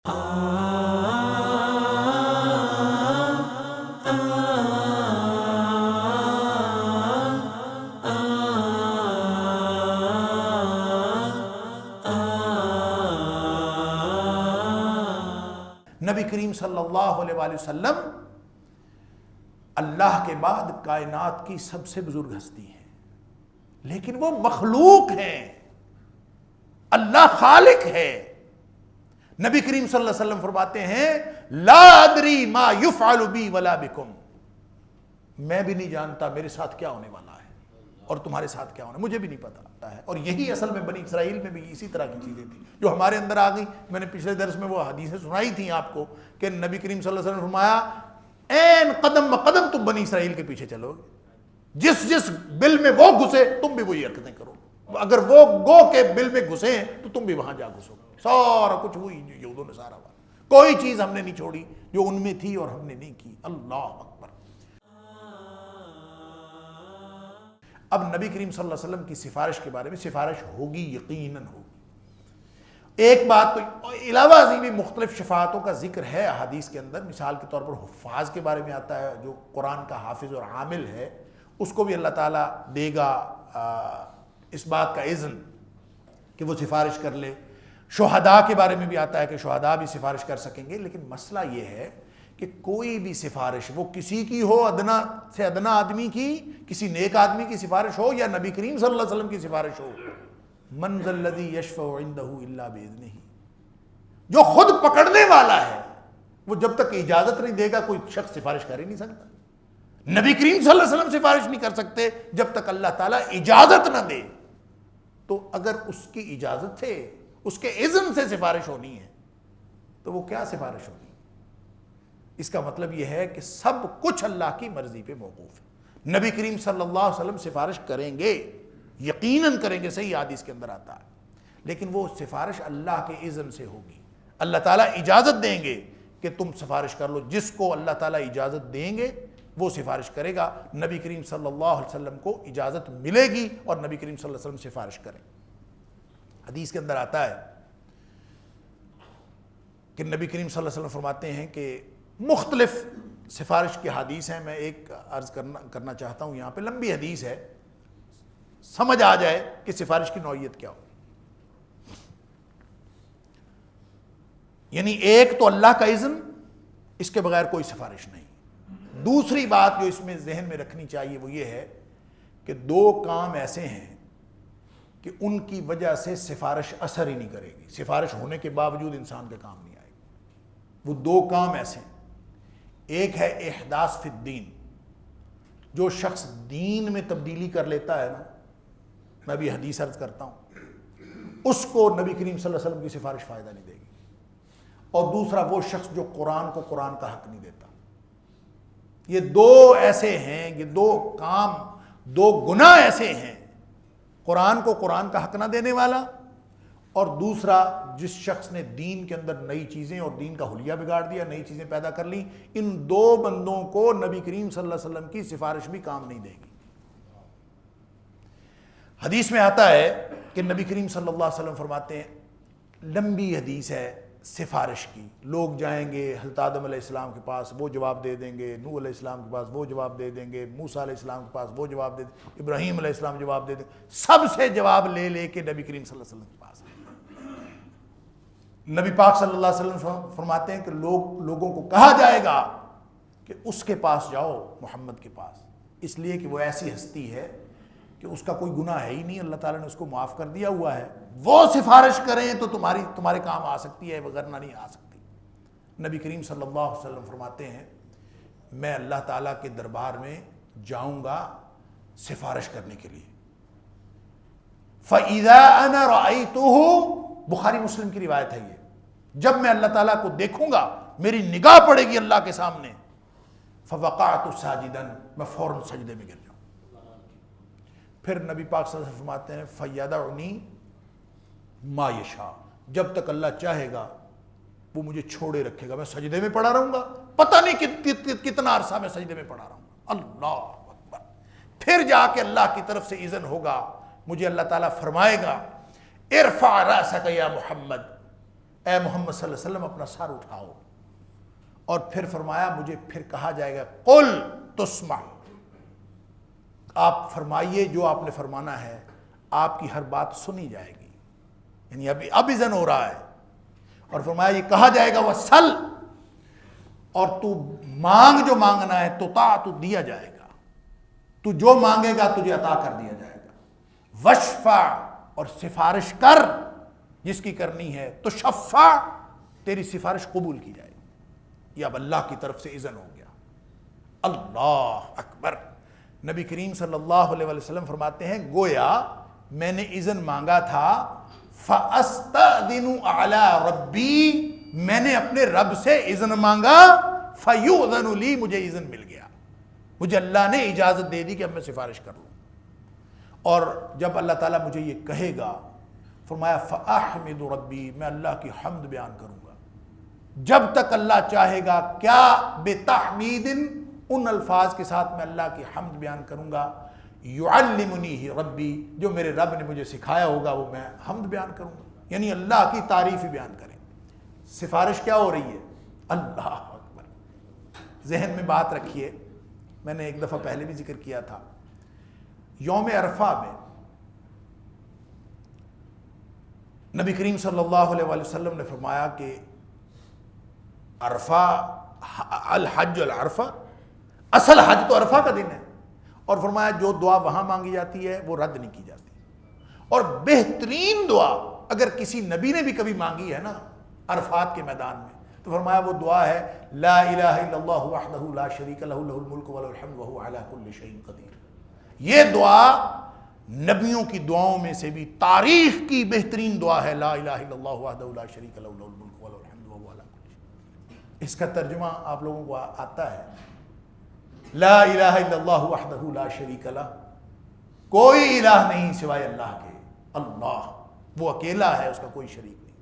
نبی کریم صلی اللہ علیہ وآلہ وسلم اللہ کے بعد کائنات کی سب سے بزرگ ہستی ہیں، لیکن وہ مخلوق ہیں، اللہ خالق ہے۔ نبی کریم صلی اللہ علیہ وسلم فرماتے ہیں لا ادری ما یفعل بی ولا بکم، میں بھی نہیں جانتا میرے ساتھ کیا ہونے والا ہے اور تمہارے ساتھ کیا ہونا، مجھے بھی نہیں پتا ہے۔ اور یہی اصل میں بنی اسرائیل میں بھی اسی طرح کی چیزیں تھیں جو ہمارے اندر آ گئی۔ میں نے پچھلے درس میں وہ حدیثیں سنائی تھیں آپ کو کہ نبی کریم صلی اللہ علیہ وسلم نے فرمایا این قدم بقدم تم بنی اسرائیل کے پیچھے چلو گے، جس بل میں وہ گھسے تم بھی وہی حرکتیں کرو، اگر وہ گو کے بل میں گھسے ہیں تو تم بھی وہاں جا گھسو۔ سارا کچھ وہی یہود و نصارہ والا، کوئی چیز ہم نے نہیں چھوڑی جو ان میں تھی اور ہم نے نہیں کی۔ اللہ اکبر۔ اب نبی کریم صلی اللہ علیہ وسلم کی سفارش کے بارے میں، سفارش ہوگی، یقیناً ہوگی۔ ایک بات تو علاوہ ازیں بھی مختلف شفاعتوں کا ذکر ہے احادیث کے اندر، مثال کے طور پر حفاظ کے بارے میں آتا ہے، جو قرآن کا حافظ اور عامل ہے اس کو بھی اللہ تعالیٰ دے گا اس بات کا اذن کہ وہ سفارش کر لے۔ شہداء کے بارے میں بھی آتا ہے کہ شہداء بھی سفارش کر سکیں گے، لیکن مسئلہ یہ ہے کہ کوئی بھی سفارش، وہ کسی کی ہو، ادنا سے ادنا آدمی کی، کسی نیک آدمی کی سفارش ہو یا نبی کریم صلی اللہ علیہ وسلم کی سفارش ہو، من ذا الذی یشفع عنده الا باذنہ، جو خود پکڑنے والا ہے وہ جب تک اجازت نہیں دے گا کوئی شخص سفارش کر ہی نہیں سکتا۔ نبی کریم صلی اللہ علیہ وسلم سفارش نہیں کر سکتے جب تک اللہ تعالیٰ اجازت نہ دے۔ تو اگر اس کی اجازت سے، اس کے اذن سے سفارش ہونی ہے تو وہ کیا سفارش ہونی؟ اس کا مطلب یہ ہے کہ سب کچھ اللہ کی مرضی پہ موقوف ہے۔ نبی کریم صلی اللہ علیہ وسلم سفارش کریں گے، یقیناً کریں گے، صحیح حدیث کے اندر آتا ہے، لیکن وہ سفارش اللہ کے اذن سے ہوگی۔ اللہ تعالیٰ اجازت دیں گے کہ تم سفارش کر لو، جس کو اللہ تعالیٰ اجازت دیں گے وہ سفارش کرے گا۔ نبی کریم صلی اللہ علیہ وسلم کو اجازت ملے گی اور نبی کریم صلی اللہ علیہ وسلم سفارش کریں۔ حدیث کے اندر آتا ہے کہ نبی کریم صلی اللہ علیہ وسلم فرماتے ہیں کہ مختلف سفارش کی حدیث ہیں، میں ایک عرض کرنا چاہتا ہوں یہاں پہ، لمبی حدیث ہے، سمجھ آ جائے کہ سفارش کی نوعیت کیا ہو۔ یعنی ایک تو اللہ کا اذن، اس کے بغیر کوئی سفارش نہیں۔ دوسری بات جو اس میں ذہن میں رکھنی چاہیے وہ یہ ہے کہ دو کام ایسے ہیں کہ ان کی وجہ سے سفارش اثر ہی نہیں کرے گی، سفارش ہونے کے باوجود انسان کے کام نہیں آئے گی۔ وہ دو کام ایسے ہیں، ایک ہے احداث فی الدین، جو شخص دین میں تبدیلی کر لیتا ہے نا، میں بھی حدیث عرض کرتا ہوں، اس کو نبی کریم صلی اللہ علیہ وسلم کی سفارش فائدہ نہیں دے گی۔ اور دوسرا وہ شخص جو قرآن کو قرآن کا حق نہیں دیتا۔ یہ دو ایسے ہیں، یہ دو کام، دو گناہ ایسے ہیں، قرآن کو قرآن کا حق نہ دینے والا، اور دوسرا جس شخص نے دین کے اندر نئی چیزیں اور دین کا حلیہ بگاڑ دیا، نئی چیزیں پیدا کر لی، ان دو بندوں کو نبی کریم صلی اللہ علیہ وسلم کی سفارش بھی کام نہیں دے گی۔ حدیث میں آتا ہے کہ نبی کریم صلی اللہ علیہ وسلم فرماتے ہیں، لمبی حدیث ہے سفارش کی، لوگ جائیں گے حضرت آدم علیہ السلام کے پاس، وہ جواب دے دیں گے، نوح علیہ السلام کے پاس وہ جواب دے دیں گے، موسیٰ علیہ السلام کے پاس وہ جواب دے دیں گے، ابراہیم علیہ السلام جواب دے دیں گے، سب سے جواب لے لے کے نبی کریم صلی اللہ علیہ وسلم کے پاس۔ نبی پاک صلی اللہ علیہ وسلم فرماتے ہیں کہ لوگوں کو کہا جائے گا کہ اس کے پاس جاؤ، محمد کے پاس، اس لیے کہ وہ ایسی ہستی ہے کہ اس کا کوئی گناہ ہے ہی نہیں، اللہ تعالیٰ نے اس کو معاف کر دیا ہوا ہے، وہ سفارش کریں تو تمہارے کام آ سکتی ہے، وگرنہ نہیں آ سکتی۔ نبی کریم صلی اللہ علیہ وسلم فرماتے ہیں میں اللہ تعالیٰ کے دربار میں جاؤں گا سفارش کرنے کے لیے، فَإِذَا أَنَا رَأَيْتُهُ، بخاری مسلم کی روایت ہے یہ، جب میں اللہ تعالیٰ کو دیکھوں گا، میری نگاہ پڑے گی اللہ کے سامنے، فَوَقَعْتُ سَاجِدًا، میں فوراً سجدے میں گر جاؤں۔ پھر نبی پاک صلی اللہ علیہ وسلم فرماتے ہیں فَيَدَعُنِي مَا يَشَاءُ، جب تک اللہ چاہے گا وہ مجھے چھوڑے رکھے گا، میں سجدے میں پڑا رہوں گا، پتہ نہیں کتنا عرصہ میں سجدے میں پڑا رہوں گا۔ اللہ اکبر۔ پھر جا کے اللہ کی طرف سے اذن ہوگا، مجھے اللہ تعالیٰ فرمائے گا ارفع رأسک یا محمد، اے محمد صلی اللہ علیہ وسلم اپنا سر اٹھاؤ، اور پھر فرمایا مجھے پھر کہا جائے گا قل تسمع، آپ فرمائیے جو آپ نے فرمانا ہے، آپ کی ہر بات سنی جائے گی، یعنی اب اذن ہو رہا ہے۔ اور فرمایا یہ کہا جائے گا وسل، اور تو مانگ جو مانگنا ہے تو دیا جائے گا، تو جو مانگے گا تجھے عطا کر دیا جائے گا، وشفع، اور سفارش کر جس کی کرنی ہے، تو شفع، تیری سفارش قبول کی جائے گی۔ یہ اب اللہ کی طرف سے اذن ہو گیا۔ اللہ اکبر۔ نبی کریم صلی اللہ علیہ وسلم فرماتے ہیں گویا میں نے اذن مانگا تھا، فَأَسْتَأْذِنُ عَلَىٰ رَبِّي، میں نے اپنے رب سے اذن مانگا، فَيُؤْذَنُ لِي، مجھے اذن مل گیا، مجھے اللہ نے اجازت دے دی کہ اب میں سفارش کر لوں۔ اور جب اللہ تعالیٰ مجھے یہ کہے گا، فرمایا فَأَحْمِدُ رَبِّي، میں اللہ کی حمد بیان کروں گا، جب تک اللہ چاہے گا، کیا بِتَحْمِيدٍ، ان الفاظ کے ساتھ میں اللہ کی حمد بیان کروں گا، یعلمنی ربی، جو میرے رب نے مجھے سکھایا ہوگا وہ میں حمد بیان کروں گا، یعنی اللہ کی تعریف ہی بیان کریں۔ سفارش کیا ہو رہی ہے؟ اللہ اکبر۔ ذہن میں بات رکھیے، میں نے ایک دفعہ پہلے بھی ذکر کیا تھا، یوم عرفہ میں نبی کریم صلی اللہ علیہ وسلم نے فرمایا کہ عرفہ، الحج العرفہ، اصل حج تو عرفہ کا دن ہے، اور فرمایا جو دعا وہاں مانگی جاتی ہے وہ رد نہیں کی جاتی، اور بہترین دعا اگر کسی نبی نے بھی کبھی مانگی ہے نا عرفات کے میدان میں، تو فرمایا وہ دعا ہے لا الہ الا اللہ وحدہ لا شریک لہ لہ الملک ولہ الحمد وہو علی کل شیء قدیر۔ یہ دعا نبیوں کی دعاؤں میں سے بھی تاریخ کی بہترین دعا ہے، لا الہ الا اللہ وحدہ لا شریک لہ لہ الملک ولہ الحمد وہو علی کل شیء۔ اس کا ترجمہ آپ لوگوں کو آتا ہے، لا الہ الا اللہ وحدہ لا شریک لہ، کوئی الہ نہیں سوائے اللہ کے، اللہ وہ اکیلا ہے، اس کا کوئی شریک نہیں،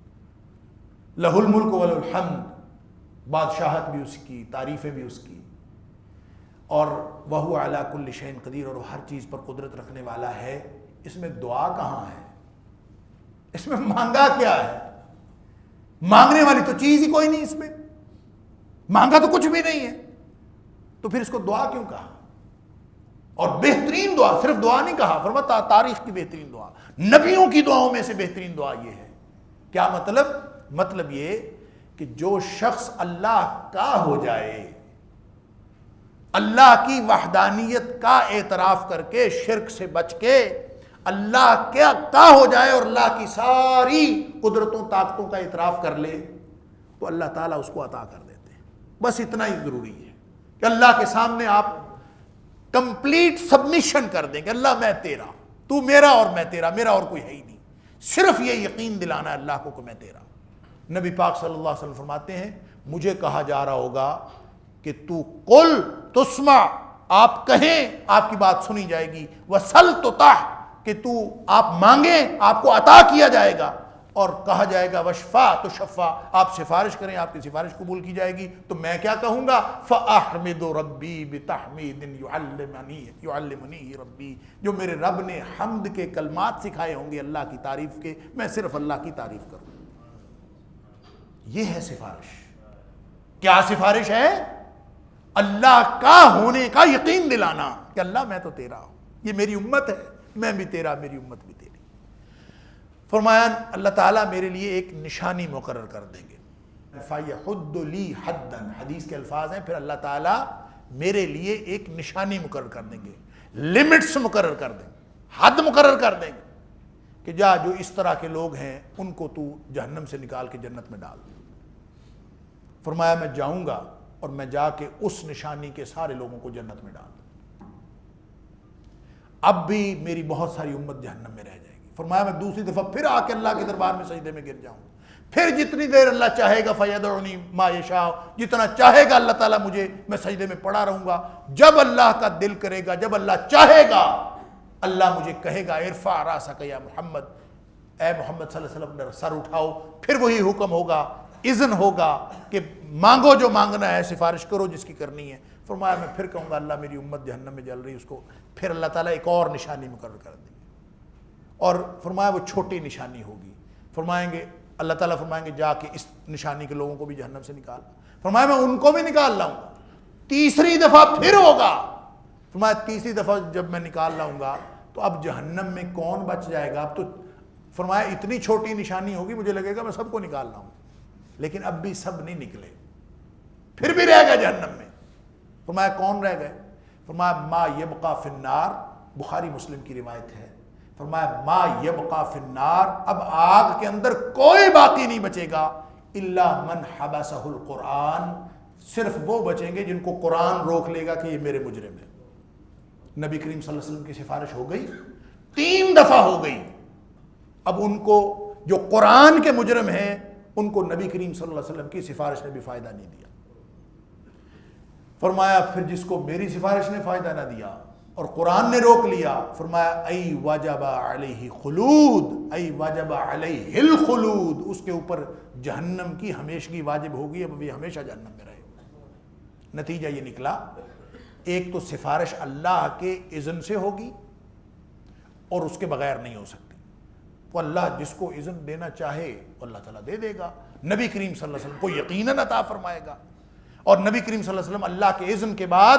لہ الملک ولہ الحمد، بادشاہت بھی اس کی، تعریفیں بھی اس کی، اور وہو علی کل شیء قدیر، اور وہ ہر چیز پر قدرت رکھنے والا ہے۔ اس میں دعا کہاں ہے؟ اس میں مانگا کیا ہے؟ مانگنے والی تو چیز ہی کوئی نہیں، اس میں مانگا تو کچھ بھی نہیں ہے، تو پھر اس کو دعا کیوں کہا؟ اور بہترین دعا، صرف دعا نہیں کہا، فرمایا تاریخ کی بہترین دعا، نبیوں کی دعاؤں میں سے بہترین دعا یہ ہے۔ کیا مطلب؟ مطلب یہ کہ جو شخص اللہ کا ہو جائے، اللہ کی وحدانیت کا اعتراف کر کے، شرک سے بچ کے اللہ کیا کا ہو جائے اور اللہ کی ساری قدرتوں طاقتوں کا اعتراف کر لے، تو اللہ تعالیٰ اس کو عطا کر دیتے ہیں۔ بس اتنا ہی ضروری ہے کہ اللہ کے سامنے آپ کمپلیٹ سبمیشن کر دیں کہ اللہ میں تیرا، تو میرا اور میں تیرا، میرا اور کوئی ہے ہی نہیں، صرف یہ یقین دلانا ہے اللہ کو کہ میں تیرا۔ نبی پاک صلی اللہ علیہ وسلم فرماتے ہیں مجھے کہا جا رہا ہوگا کہ تو قل تسمع، آپ کہیں آپ کی بات سنی جائے گی، وسل تطع، کہ تو آپ مانگیں آپ کو عطا کیا جائے گا، اور کہا جائے گا وشفع تو شفع، آپ سفارش کریں آپ کی سفارش قبول کی جائے گی، تو میں کیا کہوں گا؟ فَأَحْمِدُ رَبِّي بِتَحْمِيدٍ يُعَلِّمُنِي رَبِّي، جو میرے رب نے حمد کے کلمات سکھائے ہوں گے اللہ کی تعریف کے، میں صرف اللہ کی تعریف کروں۔ یہ ہے سفارش۔ کیا سفارش ہے؟ اللہ کا ہونے کا یقین دلانا کہ اللہ میں تو تیرا ہوں، یہ میری امت ہے، میں بھی تیرا، میری امت بھی تیری۔ فرمایا اللہ تعالیٰ میرے لیے ایک نشانی مقرر کر دیں گے، فَيَحُدُّ لِي حَدًّا، حدیث کے الفاظ ہیں، پھر اللہ تعالیٰ میرے لیے ایک نشانی مقرر کر دیں گے، لمٹس مقرر کر دیں گے، حد مقرر کر دیں گے کہ جا جو اس طرح کے لوگ ہیں ان کو تو جہنم سے نکال کے جنت میں ڈال دے۔ فرمایا میں جاؤں گا اور میں جا کے اس نشانی کے سارے لوگوں کو جنت میں ڈال دوں، اب بھی میری بہت ساری امت جہنم میں رہ جائے گی۔ فرمایا میں دوسری دفعہ پھر آ کے اللہ کے دربار میں سجدے میں گر جاؤں، پھر جتنی دیر اللہ چاہے گا فَيَدْعُنِي مَا يَشَاءُ، جتنا چاہے گا اللہ تعالیٰ مجھے، میں سجدے میں پڑا رہوں گا، جب اللہ کا دل کرے گا، جب اللہ چاہے گا، اللہ مجھے کہے گا ارفع راسک یا محمد، اے محمد صلی اللہ علیہ وسلم سر اٹھاؤ، پھر وہی حکم ہوگا، اذن ہوگا کہ مانگو جو مانگنا ہے، سفارش کرو جس کی کرنی ہے۔ فرمایا میں پھر کہوں گا اللہ میری امت جہنم میں جل رہی، اس کو پھر اللہ تعالیٰ ایک اور نشانی مقرر کر دیں گے، اور فرمایا وہ چھوٹی نشانی ہوگی، فرمائیں گے اللہ تعالیٰ فرمائیں گے جا کے اس نشانی کے لوگوں کو بھی جہنم سے نکال. فرمایا میں ان کو بھی نکال لاؤں گا. تیسری دفعہ پھر ہوگا. فرمایا تیسری دفعہ جب میں نکال لاؤں گا تو اب جہنم میں کون بچ جائے گا؟ اب تو فرمایا اتنی چھوٹی نشانی ہوگی مجھے لگے گا میں سب کو نکال لاؤں. لیکن اب بھی سب نہیں نکلے, پھر بھی رہ گئے جہنم میں. فرمایا کون رہ گئے؟ فرمایا ما یبقى فی النار, بخاری مسلم کی روایت ہے. فرمایا ما یبقى فی النار, اب آگ کے اندر کوئی باقی نہیں بچے گا, الا من حبسہ القرآن, صرف وہ بچیں گے جن کو قرآن روک لے گا کہ یہ میرے مجرم ہے. نبی کریم صلی اللہ علیہ وسلم کی سفارش ہو گئی, 3 دفعہ ہو گئی. اب ان کو جو قرآن کے مجرم ہیں ان کو نبی کریم صلی اللہ علیہ وسلم کی سفارش نے بھی فائدہ نہیں دیا. فرمایا پھر جس کو میری سفارش نے فائدہ نہ دیا اور قرآن نے روک لیا, فرمایا ای وجب علیہ خلود, ای وجب علیہ الخلود, اس کے اوپر جہنم کی ہمیشگی واجب ہوگی, اب بھی ہمیشہ جہنم میں رہے. نتیجہ یہ نکلا, ایک تو سفارش اللہ کے اذن سے ہوگی اور اس کے بغیر نہیں ہو سکتی. وہ اللہ جس کو اذن دینا چاہے وہ اللہ تعالیٰ دے دے گا, نبی کریم صلی اللہ علیہ وسلم کو یقیناً عطا فرمائے گا, اور نبی کریم صلی اللہ علیہ وسلم اللہ کے اذن کے بعد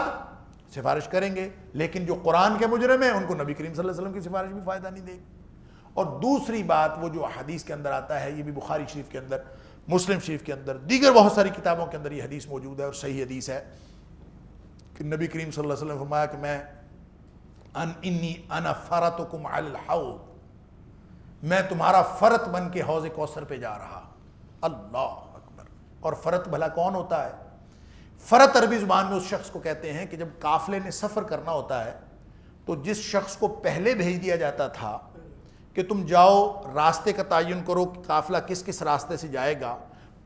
سفارش کریں گے. لیکن جو قرآن کے مجرم ہیں ان کو نبی کریم صلی اللہ علیہ وسلم کی سفارش بھی فائدہ نہیں دے گی. اور دوسری بات, وہ جو حدیث کے اندر آتا ہے, یہ بھی بخاری شریف کے اندر, مسلم شریف کے اندر, دیگر بہت ساری کتابوں کے اندر یہ حدیث موجود ہے اور صحیح حدیث ہے کہ نبی کریم صلی اللہ علیہ وسلم نے فرمایا کہ میں انی انا فرطکم علی الحوض, میں تمہارا فرط بن کے حوض کوثر پہ جا رہا. اللہ اکبر. اور فرط بھلا کون ہوتا ہے؟ فرط عربی زبان میں اس شخص کو کہتے ہیں کہ جب قافلے نے سفر کرنا ہوتا ہے تو جس شخص کو پہلے بھیج دیا جاتا تھا کہ تم جاؤ راستے کا تعین کرو کہ قافلہ کس کس راستے سے جائے گا,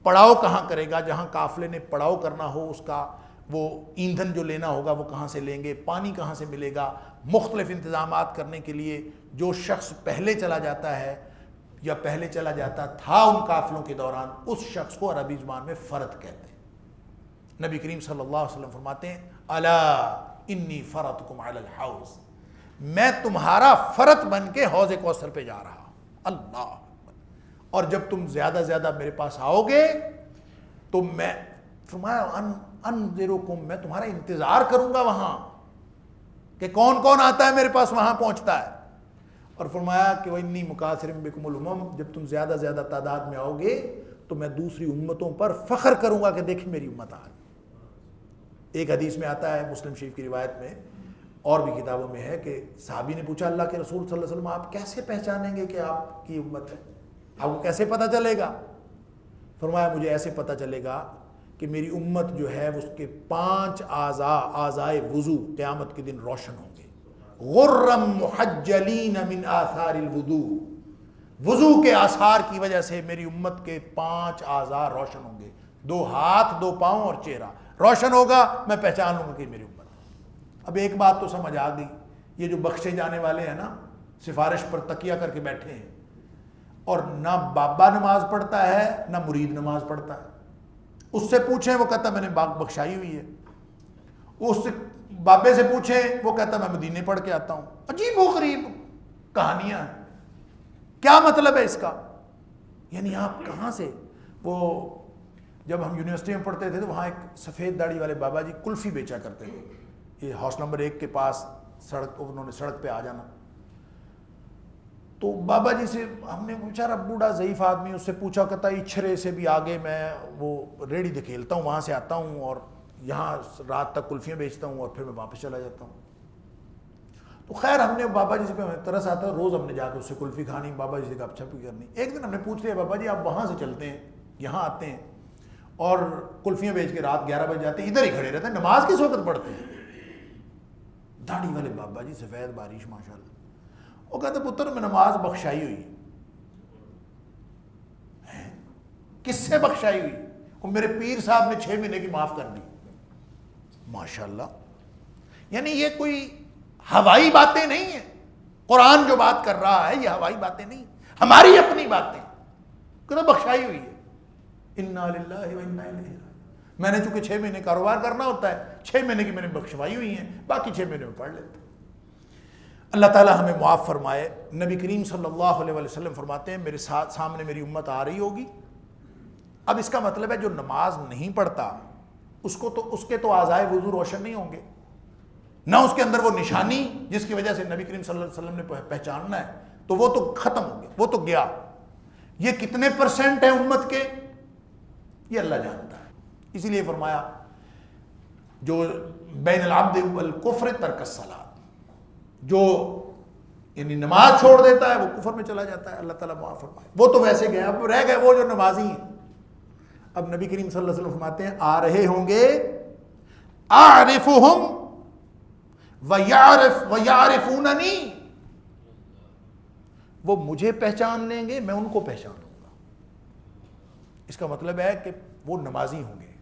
پڑاؤ کہاں کرے گا, جہاں قافلے نے پڑاؤ کرنا ہو اس کا وہ ایندھن جو لینا ہوگا وہ کہاں سے لیں گے, پانی کہاں سے ملے گا, مختلف انتظامات کرنے کے لیے جو شخص پہلے چلا جاتا ہے یا پہلے چلا جاتا تھا ان قافلوں کے دوران, اس شخص کو عربی زبان میں فرط کہتے ہیں. نبی کریم صلی اللہ علیہ وسلم فرماتے ہیں الا انی فرطکم علی الحوض, میں تمہارا فرط بن کے حوض کوثر پہ جا رہا. اللہ, اور جب تم زیادہ زیادہ میرے پاس آؤ گے تو میں فرمایا انذرکم, میں تمہارا انتظار کروں گا وہاں کہ کون کون آتا ہے میرے پاس وہاں پہنچتا ہے. اور فرمایا کہ وَإِنِّي مُكَاثِرٌ بِكُمُ الْأُمَمَ, جب تم زیادہ زیادہ تعداد میں آؤ گے تو میں دوسری امتوں پر فخر کروں گا کہ دیکھیں میری امت آ رہی. ایک حدیث میں آتا ہے مسلم شریف کی روایت میں اور بھی کتابوں میں ہے کہ صحابی نے پوچھا اللہ کے رسول صلی اللہ علیہ وسلم آپ کیسے پہچانیں گے کہ آپ کی امت ہے, آپ کو کیسے پتہ چلے گا؟ فرمایا مجھے ایسے پتہ چلے گا کہ میری امت جو ہے اس کے 5 اعضائے وضو قیامت کے دن روشن ہوں گے. غرم محجلین من آثار الوضوء, وضو کے آثار کی وجہ سے میری امت کے 5 اعضاء روشن ہوں گے, 2 ہاتھ 2 پاؤں اور چہرہ روشن ہوگا, میں پہچان لوں گا کہ میری امت. اب ایک بات تو سمجھ آ گئی, یہ جو بخشے جانے والے ہیں نا سفارش پر تکیہ کر کے بیٹھے ہیں اور نہ بابا نماز پڑھتا ہے نہ مرید نماز پڑھتا ہے, اس سے پوچھیں وہ کہتا میں نے بخشائی ہوئی ہے, اس سے بابے سے پوچھیں وہ کہتا میں مدینے پڑھ کے آتا ہوں. عجیب و غریب کہانیاں ہیں. کیا مطلب ہے اس کا؟ یعنی آپ کہاں سے؟ وہ جب ہم یونیورسٹی میں پڑھتے تھے تو وہاں ایک سفید داڑھی والے بابا جی کلفی بیچا کرتے تھے, یہ ہاؤس نمبر 1 کے پاس سڑک, انہوں نے سڑک پہ آ جانا. تو بابا جی سے ہم نے بیچارہ بوڑھا ضعیف آدمی, اس سے پوچھا, کہتا اچھرے سے بھی آگے میں وہ ریڑھی دکھیلتا ہوں, وہاں سے آتا ہوں اور یہاں رات تک کلفیاں بیچتا ہوں اور پھر میں واپس چلا جاتا ہوں. تو خیر ہم نے بابا جی سے ترس آتا ہے, روز ہم نے جا کے اس سے کلفی کھانی, بابا جی سے گپ شپ بھی کرنی. ایک دن ہم نے پوچھ لیا بابا جی آپ وہاں سے چلتے ہیں یہاں آتے ہیں اور کلفیاں بیچ کے رات 11 بجے جاتے ہیں, ادھر ہی کھڑے رہتے ہیں, نماز کس وقت پڑھتے ہیں؟ داڑھی والے بابا جی سفید بارش ماشاءاللہ. وہ کہتے پتر میں نماز بخشائی ہوئی. کس سے بخشائی ہوئی؟ وہ میرے پیر صاحب نے 6 مہینے کی معاف کر دی. ماشاءاللہ. یعنی یہ کوئی ہوائی باتیں نہیں ہیں, قرآن جو بات کر رہا ہے یہ ہوائی باتیں نہیں, ہماری اپنی باتیں. کہتا بخشائی ہوئی ہے. انا للہ و انا الیہ راجعون. میں نے چونکہ 6 مہینے کاروبار کرنا ہوتا ہے, 6 مہینے کی میں نے بخشوائی ہوئی ہیں, باقی 6 مہینے میں پڑھ لیتا. اللہ تعالیٰ ہمیں معاف فرمائے۔ نبی کریم صلی اللہ علیہ وسلم فرماتے ہیں میرے سامنے میری امت آ رہی ہوگی۔ اب اس کا مطلب ہے جو نماز نہیں پڑھتا اس کے تو اعضائے وضو روشن نہیں ہوں گے، نہ اس کے اندر وہ نشانی جس کی وجہ سے نبی کریم صلی اللہ علیہ وسلم نے پہچاننا ہے، تو وہ تو ختم ہو گیا، وہ تو گیا۔ یہ کتنے پرسنٹ ہیں امت کے، یہ اللہ جانتا ہے۔ اسی لیے فرمایا جو بین العبد والکفر ترک الصلاۃ، جو یعنی نماز چھوڑ دیتا ہے وہ کفر میں چلا جاتا ہے۔ اللہ تعالیٰ معاف فرمائے۔ وہ تو ویسے گئے، اب رہ گئے وہ جو نمازی ہیں۔ اب نبی کریم صلی اللہ علیہ وسلم فرماتے ہیں آ رہے ہوں گے، اعرفہم ویعرفوننی، وہ مجھے پہچان لیں گے، میں ان کو پہچان لوں گا۔ اس کا مطلب ہے کہ وہ نمازی ہوں گے،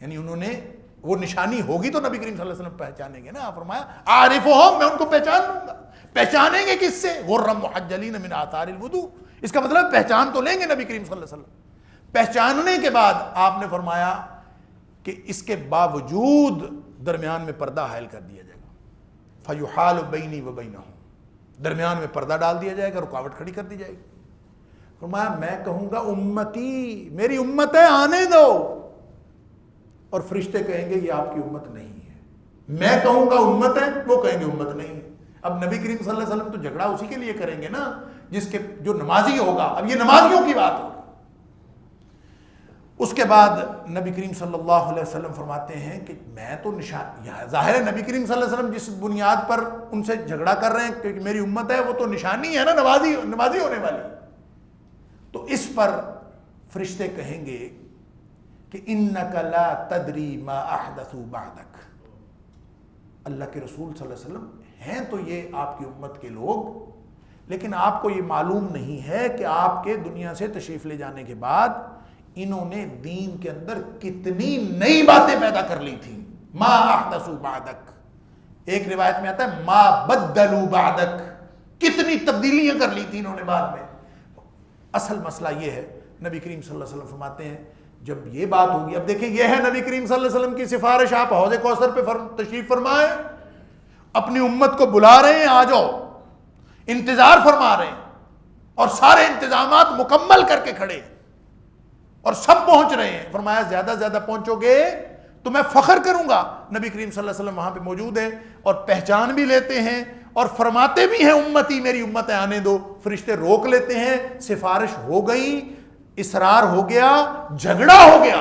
یعنی انہوں نے وہ نشانی ہوگی تو نبی کریم صلی اللہ علیہ وسلم پہچانیں گے نا۔ فرمایا عارفہم، میں ان کو پہچان لوں گا۔ پہچانیں گے کس سے؟ غرم محجلین من آثار الوضوء۔ اس کا مطلب پہچان تو لیں گے نبی کریم صلی اللہ علیہ وسلم۔ پہچاننے کے بعد آپ نے فرمایا کہ اس کے باوجود درمیان میں پردہ حائل کر دیا جائے گا، فیحال بینی و بینہم، درمیان میں پردہ ڈال دیا جائے گا، رکاوٹ کھڑی کر دی جائے گی۔ فرمایا میں کہوں گا امتی، میری امت ہے، آنے دو، اور فرشتے کہیں گے یہ آپ کی امت نہیں ہے۔ میں کہوں گا امت ہے، وہ کہیں گے امت نہیں ہے۔ اب نبی کریم صلی اللہ علیہ وسلم تو جھگڑا اسی کے لیے کریں گے نا جس کے جو نمازی ہوگا۔ اب یہ نمازیوں کی بات ہوگی۔ اس کے بعد نبی کریم صلی اللہ علیہ وسلم فرماتے ہیں کہ میں تو نشان، ظاہر ہے نبی کریم صلی اللہ علیہ وسلم جس بنیاد پر ان سے جھگڑا کر رہے ہیں کہ میری امت ہے، وہ تو نشانی ہے نا نمازی ہونے والی۔ تو اس پر فرشتے کہیں گے کہ انک لا تدری ما احدثوا بعدک، اللہ کے رسول صلی اللہ علیہ وسلم ہیں تو یہ آپ کی امت کے لوگ، لیکن آپ کو یہ معلوم نہیں ہے کہ آپ کے دنیا سے تشریف لے جانے کے بعد انہوں نے دین کے اندر کتنی نئی باتیں پیدا کر لی تھیں۔ ما احدثوا بعدک، ایک روایت میں آتا ہے ما بدلوا بعدک، کتنی تبدیلیاں کر لی تھی انہوں نے بعد میں۔ اصل مسئلہ یہ ہے، نبی کریم صلی اللہ علیہ وسلم فرماتے ہیں جب یہ بات ہوگی، اب دیکھیں یہ ہے نبی کریم صلی اللہ علیہ وسلم کی سفارش، آپ حوض کوثر پہ تشریف فرمائیں، اپنی امت کو بلا رہے ہیں، آ جاؤ، انتظار فرما رہے ہیں، اور سارے انتظامات مکمل کر کے کھڑے ہیں اور سب پہنچ رہے ہیں۔ فرمایا زیادہ زیادہ پہنچو گے تو میں فخر کروں گا۔ نبی کریم صلی اللہ علیہ وسلم وہاں پہ موجود ہیں اور پہچان بھی لیتے ہیں اور فرماتے بھی ہیں امتی میری امت ہے، آنے دو۔ فرشتے روک لیتے ہیں، سفارش ہو گئی، اصرار ہو گیا، جھگڑا ہو گیا۔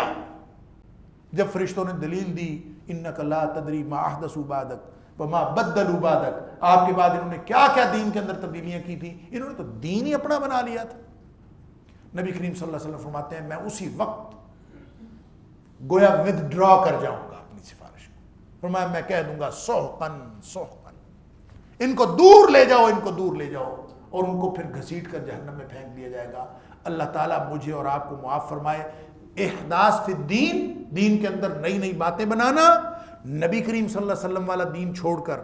جب فرشتوں نے دلیل دی انک لا تدری ما احدثوا بعدک وما بدلوا بعدک، آپ کے بعد انہوں نے کیا کیا دین کے اندر تبدیلیاں کی تھیں، انہوں نے تو دین ہی اپنا بنا لیا تھا۔ نبی کریم صلی اللہ علیہ وسلم فرماتے ہیں میں اسی وقت گویا ودڈرا کر جاؤں گا اپنی سفارش کو۔ فرمایا میں کہہ دوں گا سحقن سحقن، ان کو دور لے جاؤ، ان کو دور لے جاؤ، اور ان کو پھر گھسیٹ کر جہنم میں پھینک دیا جائے گا۔ اللہ تعالیٰ مجھے اور آپ کو معاف فرمائے۔ احداث فی الدین، دین کے اندر نئی نئی باتیں بنانا، نبی کریم صلی اللہ علیہ وسلم والا دین چھوڑ کر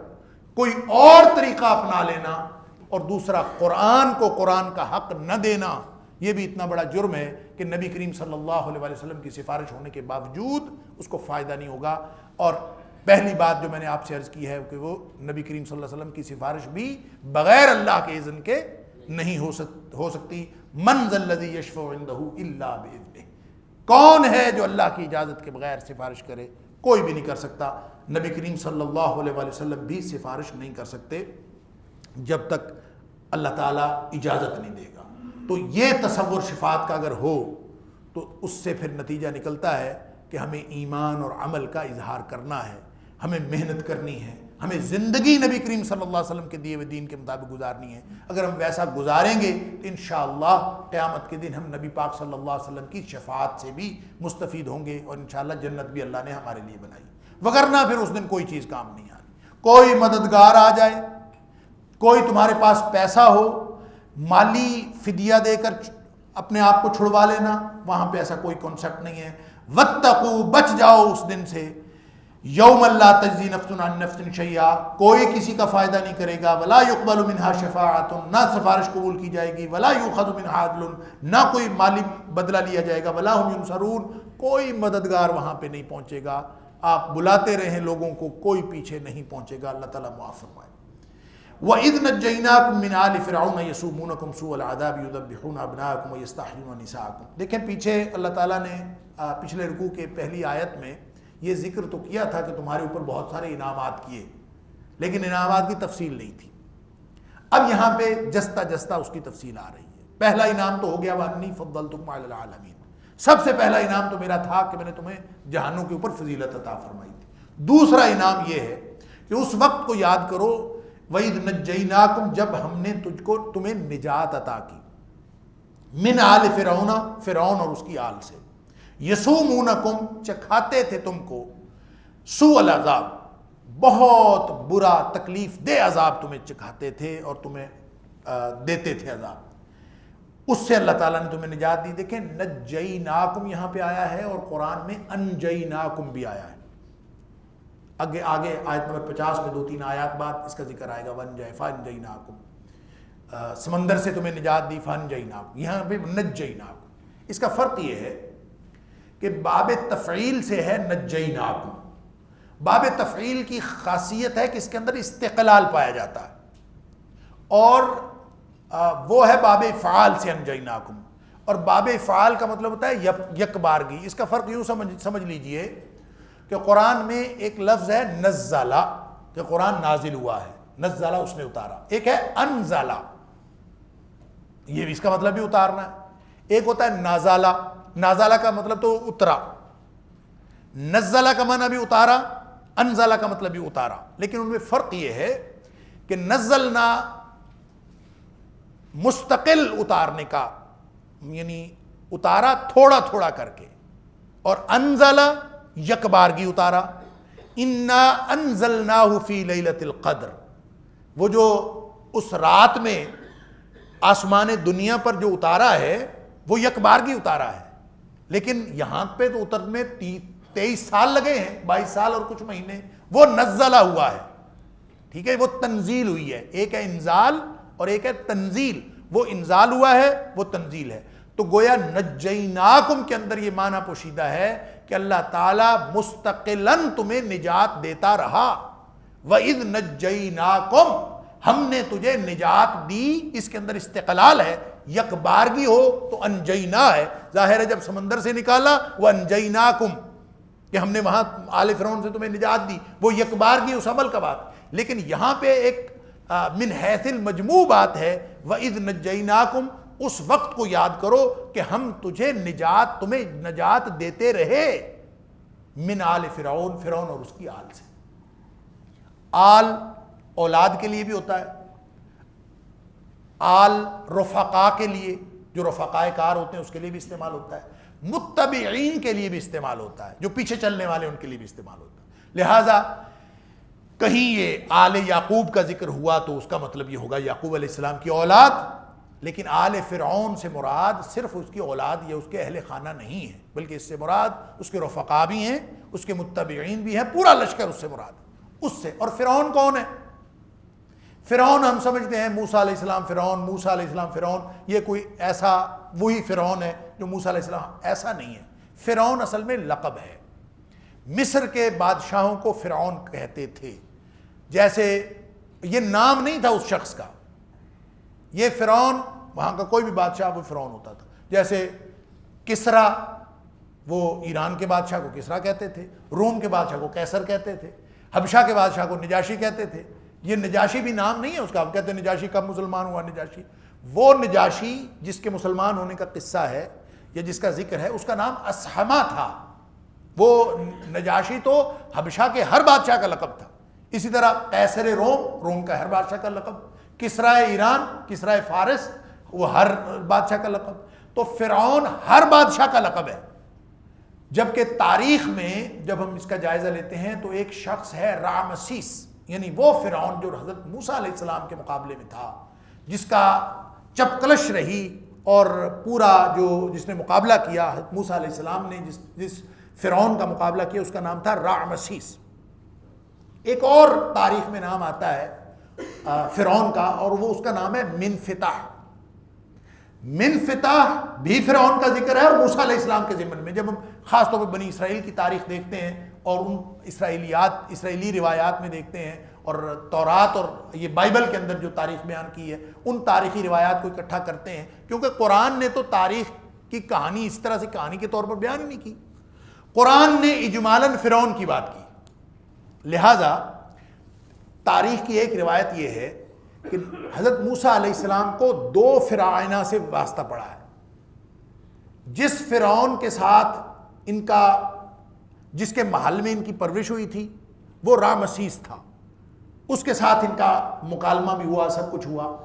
کوئی اور طریقہ اپنا لینا، اور دوسرا قرآن کو قرآن کا حق نہ دینا، یہ بھی اتنا بڑا جرم ہے کہ نبی کریم صلی اللہ علیہ وسلم کی سفارش ہونے کے باوجود اس کو فائدہ نہیں ہوگا۔ اور پہلی بات جو میں نے آپ سے عرض کی ہے کہ وہ نبی کریم صلی اللہ علیہ وسلم کی سفارش بھی بغیر اللہ کے اذن کے نہیں ہو سکتی۔ من ذا الذی یشفع عندہ الا باذنہ، کون ہے جو اللہ کی اجازت کے بغیر سفارش کرے؟ کوئی بھی نہیں کر سکتا۔ نبی کریم صلی اللہ علیہ وسلم بھی سفارش نہیں کر سکتے جب تک اللہ تعالیٰ اجازت نہیں دے گا۔ تو یہ تصور شفاعت کا اگر ہو تو اس سے پھر نتیجہ نکلتا ہے کہ ہمیں ایمان اور عمل کا اظہار کرنا ہے، ہمیں محنت کرنی ہے، ہمیں زندگی نبی کریم صلی اللہ علیہ وسلم کے دیے ہوئے دین کے مطابق گزارنی ہے۔ اگر ہم ویسا گزاریں گے تو انشاءاللہ قیامت کے دن ہم نبی پاک صلی اللہ علیہ وسلم کی شفاعت سے بھی مستفید ہوں گے، اور انشاءاللہ جنت بھی اللہ نے ہمارے لیے بنائی۔ وگرنہ پھر اس دن کوئی چیز کام نہیں آنی۔ کوئی مددگار آ جائے، کوئی تمہارے پاس پیسہ ہو، مالی فدیہ دے کر اپنے آپ کو چھڑوا لینا، وہاں پہ ایسا کوئی کانسیپٹ نہیں ہے۔ واتقوا، بچ جاؤ اس دن سے، یوم لا تجزی نفس عن نفس شیئا، کوئی کسی کا فائدہ نہیں کرے گا، ولا یقبل منہا شفاعت، نہ سفارش قبول کی جائے گی، ولا یؤخذ منہا عدل، نہ کوئی مالی بدلہ لیا جائے گا، ولا هم ینصرون، کوئی مددگار وہاں پہ نہیں پہنچے گا۔ آپ بلاتے رہیں لوگوں کو، کوئی پیچھے نہیں پہنچے گا۔ اللہ تعالیٰ معاف فرمائے۔ وَإِذْ نَجَّيْنَاكُمْ مِنْ آلِ فِرْعَوْنَ يَسُومُونَكُمْ سُوءَ الْعَذَابِ يُذَبِّحُونَ أَبْنَاءَكُمْ وَيَسْتَحْيُونَ نِسَاءَكُمْ۔ دیکھیں پیچھے اللہ تعالیٰ نے پچھلے رکوع کے پہلی آیت میں یہ ذکر تو کیا تھا کہ تمہارے اوپر بہت سارے انعامات کیے، لیکن انعامات کی تفصیل نہیں تھی۔ اب یہاں پہ جستہ جستہ اس کی تفصیل آ رہی ہے۔ پہلا انعام تو ہو گیا وَأَنِّي فَضَّلْتُكُمْ عَلَى الْعَالَمِينَ، سب سے پہلا انعام تو میرا تھا کہ میں نے تمہیں جہانوں کے اوپر فضیلت عطا فرمائی تھی۔ دوسرا انعام یہ ہے کہ اس وقت کو یاد کرو وَإِذْ نَجَّيْنَاكُمْ، جب ہم نے تمہیں نجات عطا کی، من آل فرعون، فرعون اور اس کی آل سے، یسومونکم، چکھاتے تھے تم کو، سوء العذاب، بہت برا تکلیف دہ عذاب تمہیں چکھاتے تھے اور تمہیں دیتے تھے عذاب، اس سے اللہ تعالیٰ نے تمہیں نجات دی۔ دیکھیں نجیناکم یہاں پہ آیا ہے اور قرآن میں انجیناکم بھی آیا ہے۔ آگے آیت نمبر 50 میں 2-3 آیات بعد اس کا ذکر آئے گا، فانجیناکم، سمندر سے تمہیں نجات دی، فانجیناکم، یہاں پہ نجیناکم۔ اس کا فرق یہ ہے کہ باب تفعیل سے ہے نجیناکم۔ باب تفعیل کی خاصیت ہے کہ اس کے اندر استقلال پایا جاتا ہے، اور وہ ہے باب افعال سے انجیناکم، اور باب افعال کا مطلب ہوتا ہے یک بارگی۔ اس کا فرق یوں سمجھ لیجئے کہ قرآن میں ایک لفظ ہے نزلہ، کہ قرآن نازل ہوا ہے، نزلہ اس نے اتارا، ایک ہے انزلہ، یہ اس کا مطلب بھی اتارنا ہے۔ ایک ہوتا ہے نازلہ، نازلہ کا مطلب تو اترا، نزلہ کا معنی بھی اتارا، انزلہ کا مطلب بھی اتارا، لیکن ان میں فرق یہ ہے کہ نزلنا مستقل اتارنے کا، یعنی اتارا تھوڑا تھوڑا کر کے، اور انزلہ یک بارگی اتارا۔ انا انزلناہ فی لیلۃ القدر، وہ جو اس رات میں آسمان دنیا پر جو اتارا ہے وہ یک بارگی اتارا ہے، لیکن یہاں پہ تو اترنے میں 23 سال لگے ہیں، 22 سال اور کچھ مہینے، وہ نزلہ ہوا ہے، ٹھیک ہے، وہ تنزیل ہوئی ہے۔ ایک ہے انزال اور ایک ہے تنزیل، وہ انزال ہوا ہے، وہ تنزیل ہے۔ تو گویا نجیناکم کے اندر یہ معنی پوشیدہ ہے کہ اللہ تعالیٰ مستقلاً تمہیں نجات دیتا رہا۔ وَإِذْ نَجَّيْنَاكُمْ، ہم نے تجھے نجات دی، اس کے اندر استقلال ہے۔ یک بارگی ہو تو انجینا ہے، ظاہر ہے جب سمندر سے نکالا وہ انجیناکم، کہ ہم نے وہاں آل فرعون سے تمہیں نجات دی، وہ یک بارگی اس عمل کا بات۔ لیکن یہاں پہ ایک من حیث المجموع بات ہے، وَإِذْ نَجَّيْنَاكُمْ، اس وقت کو یاد کرو کہ ہم تمہیں نجات دیتے رہے، من آل فرعون، فرعون اور اس کی آل سے۔ آل اولاد کے لیے بھی ہوتا ہے، آل رفقا کے لیے، جو رفقائے کار ہوتے ہیں اس کے لیے بھی استعمال ہوتا ہے، متبعین کے لیے بھی استعمال ہوتا ہے، جو پیچھے چلنے والے ان کے لیے بھی استعمال ہوتا ہے۔ لہٰذا کہیں یہ آل یعقوب کا ذکر ہوا تو اس کا مطلب یہ ہوگا یعقوب علیہ السلام کی اولاد، لیکن آل فرعون سے مراد صرف اس کی اولاد یا اس کے اہل خانہ نہیں ہے، بلکہ اس سے مراد اس کے رفقا بھی ہیں، اس کے متبعین بھی ہیں، پورا لشکر اس سے مراد اس سے۔ اور فرعون کون ہے؟ فرعون ہم سمجھتے ہیں موسیٰ علیہ السلام فرعون، موسیٰ علیہ السلام فرعون، یہ کوئی ایسا وہی فرعون ہے جو موسیٰ علیہ السلام، ایسا نہیں ہے۔ فرعون اصل میں لقب ہے، مصر کے بادشاہوں کو فرعون کہتے تھے، جیسے یہ نام نہیں تھا اس شخص کا، یہ فرعون وہاں کا کوئی بھی بادشاہ وہ فرعون ہوتا تھا۔ جیسے کسرا، وہ ایران کے بادشاہ کو کسرا کہتے تھے، روم کے بادشاہ کو قیصر کہتے تھے، حبشہ کے بادشاہ کو نجاشی کہتے تھے۔ یہ نجاشی بھی نام نہیں ہے اس کا، ہم کہتے ہیں نجاشی کب مسلمان ہوا نجاشی، وہ نجاشی جس کے مسلمان ہونے کا قصہ ہے یا جس کا ذکر ہے، اس کا نام اسحمہ تھا۔ وہ نجاشی تو حبشہ کے ہر بادشاہ کا لقب تھا، اسی طرح قیصر روم، روم کا ہر بادشاہ کا لقب، کسرائے ایران، کسرائے فارس، وہ ہر بادشاہ کا لقب۔ تو فرعون ہر بادشاہ کا لقب ہے، جبکہ تاریخ میں جب ہم اس کا جائزہ لیتے ہیں تو ایک شخص ہے رامسیس، یعنی وہ فرعون جو حضرت موسیٰ علیہ السلام کے مقابلے میں تھا، جس کا چپکلش رہی، اور پورا جس نے مقابلہ کیا حضرت موسیٰ علیہ السلام نے جس فرعون کا مقابلہ کیا، اس کا نام تھا رامسیس۔ ایک اور تاریخ میں نام آتا ہے فرعون کا، اور وہ اس کا نام ہے منفتح۔ منفتح بھی فرعون کا ذکر ہے اور موسیٰ علیہ السلام کے ضمن میں۔ جب ہم خاص طور پر بنی اسرائیل کی تاریخ دیکھتے ہیں اور ان اسرائیلی روایات میں دیکھتے ہیں اور تورات اور یہ بائبل کے اندر جو تاریخ بیان کی ہے ان تاریخی روایات کو اکٹھا کرتے ہیں، کیونکہ قرآن نے تو تاریخ کی کہانی اس طرح سے کہانی کے طور پر بیان ہی نہیں کی، قرآن نے اجمالاً فرعون کی بات کی۔ لہذا تاریخ کی ایک روایت یہ ہے کہ حضرت موسیٰ علیہ السلام کو 2 فرعونہ سے واسطہ پڑا ہے۔ جس فرعون کے ساتھ ان کا، جس کے محل میں ان کی پرورش ہوئی تھی وہ رامسیس تھا، اس کے ساتھ ان کا مکالمہ بھی ہوا، سب کچھ ہوا،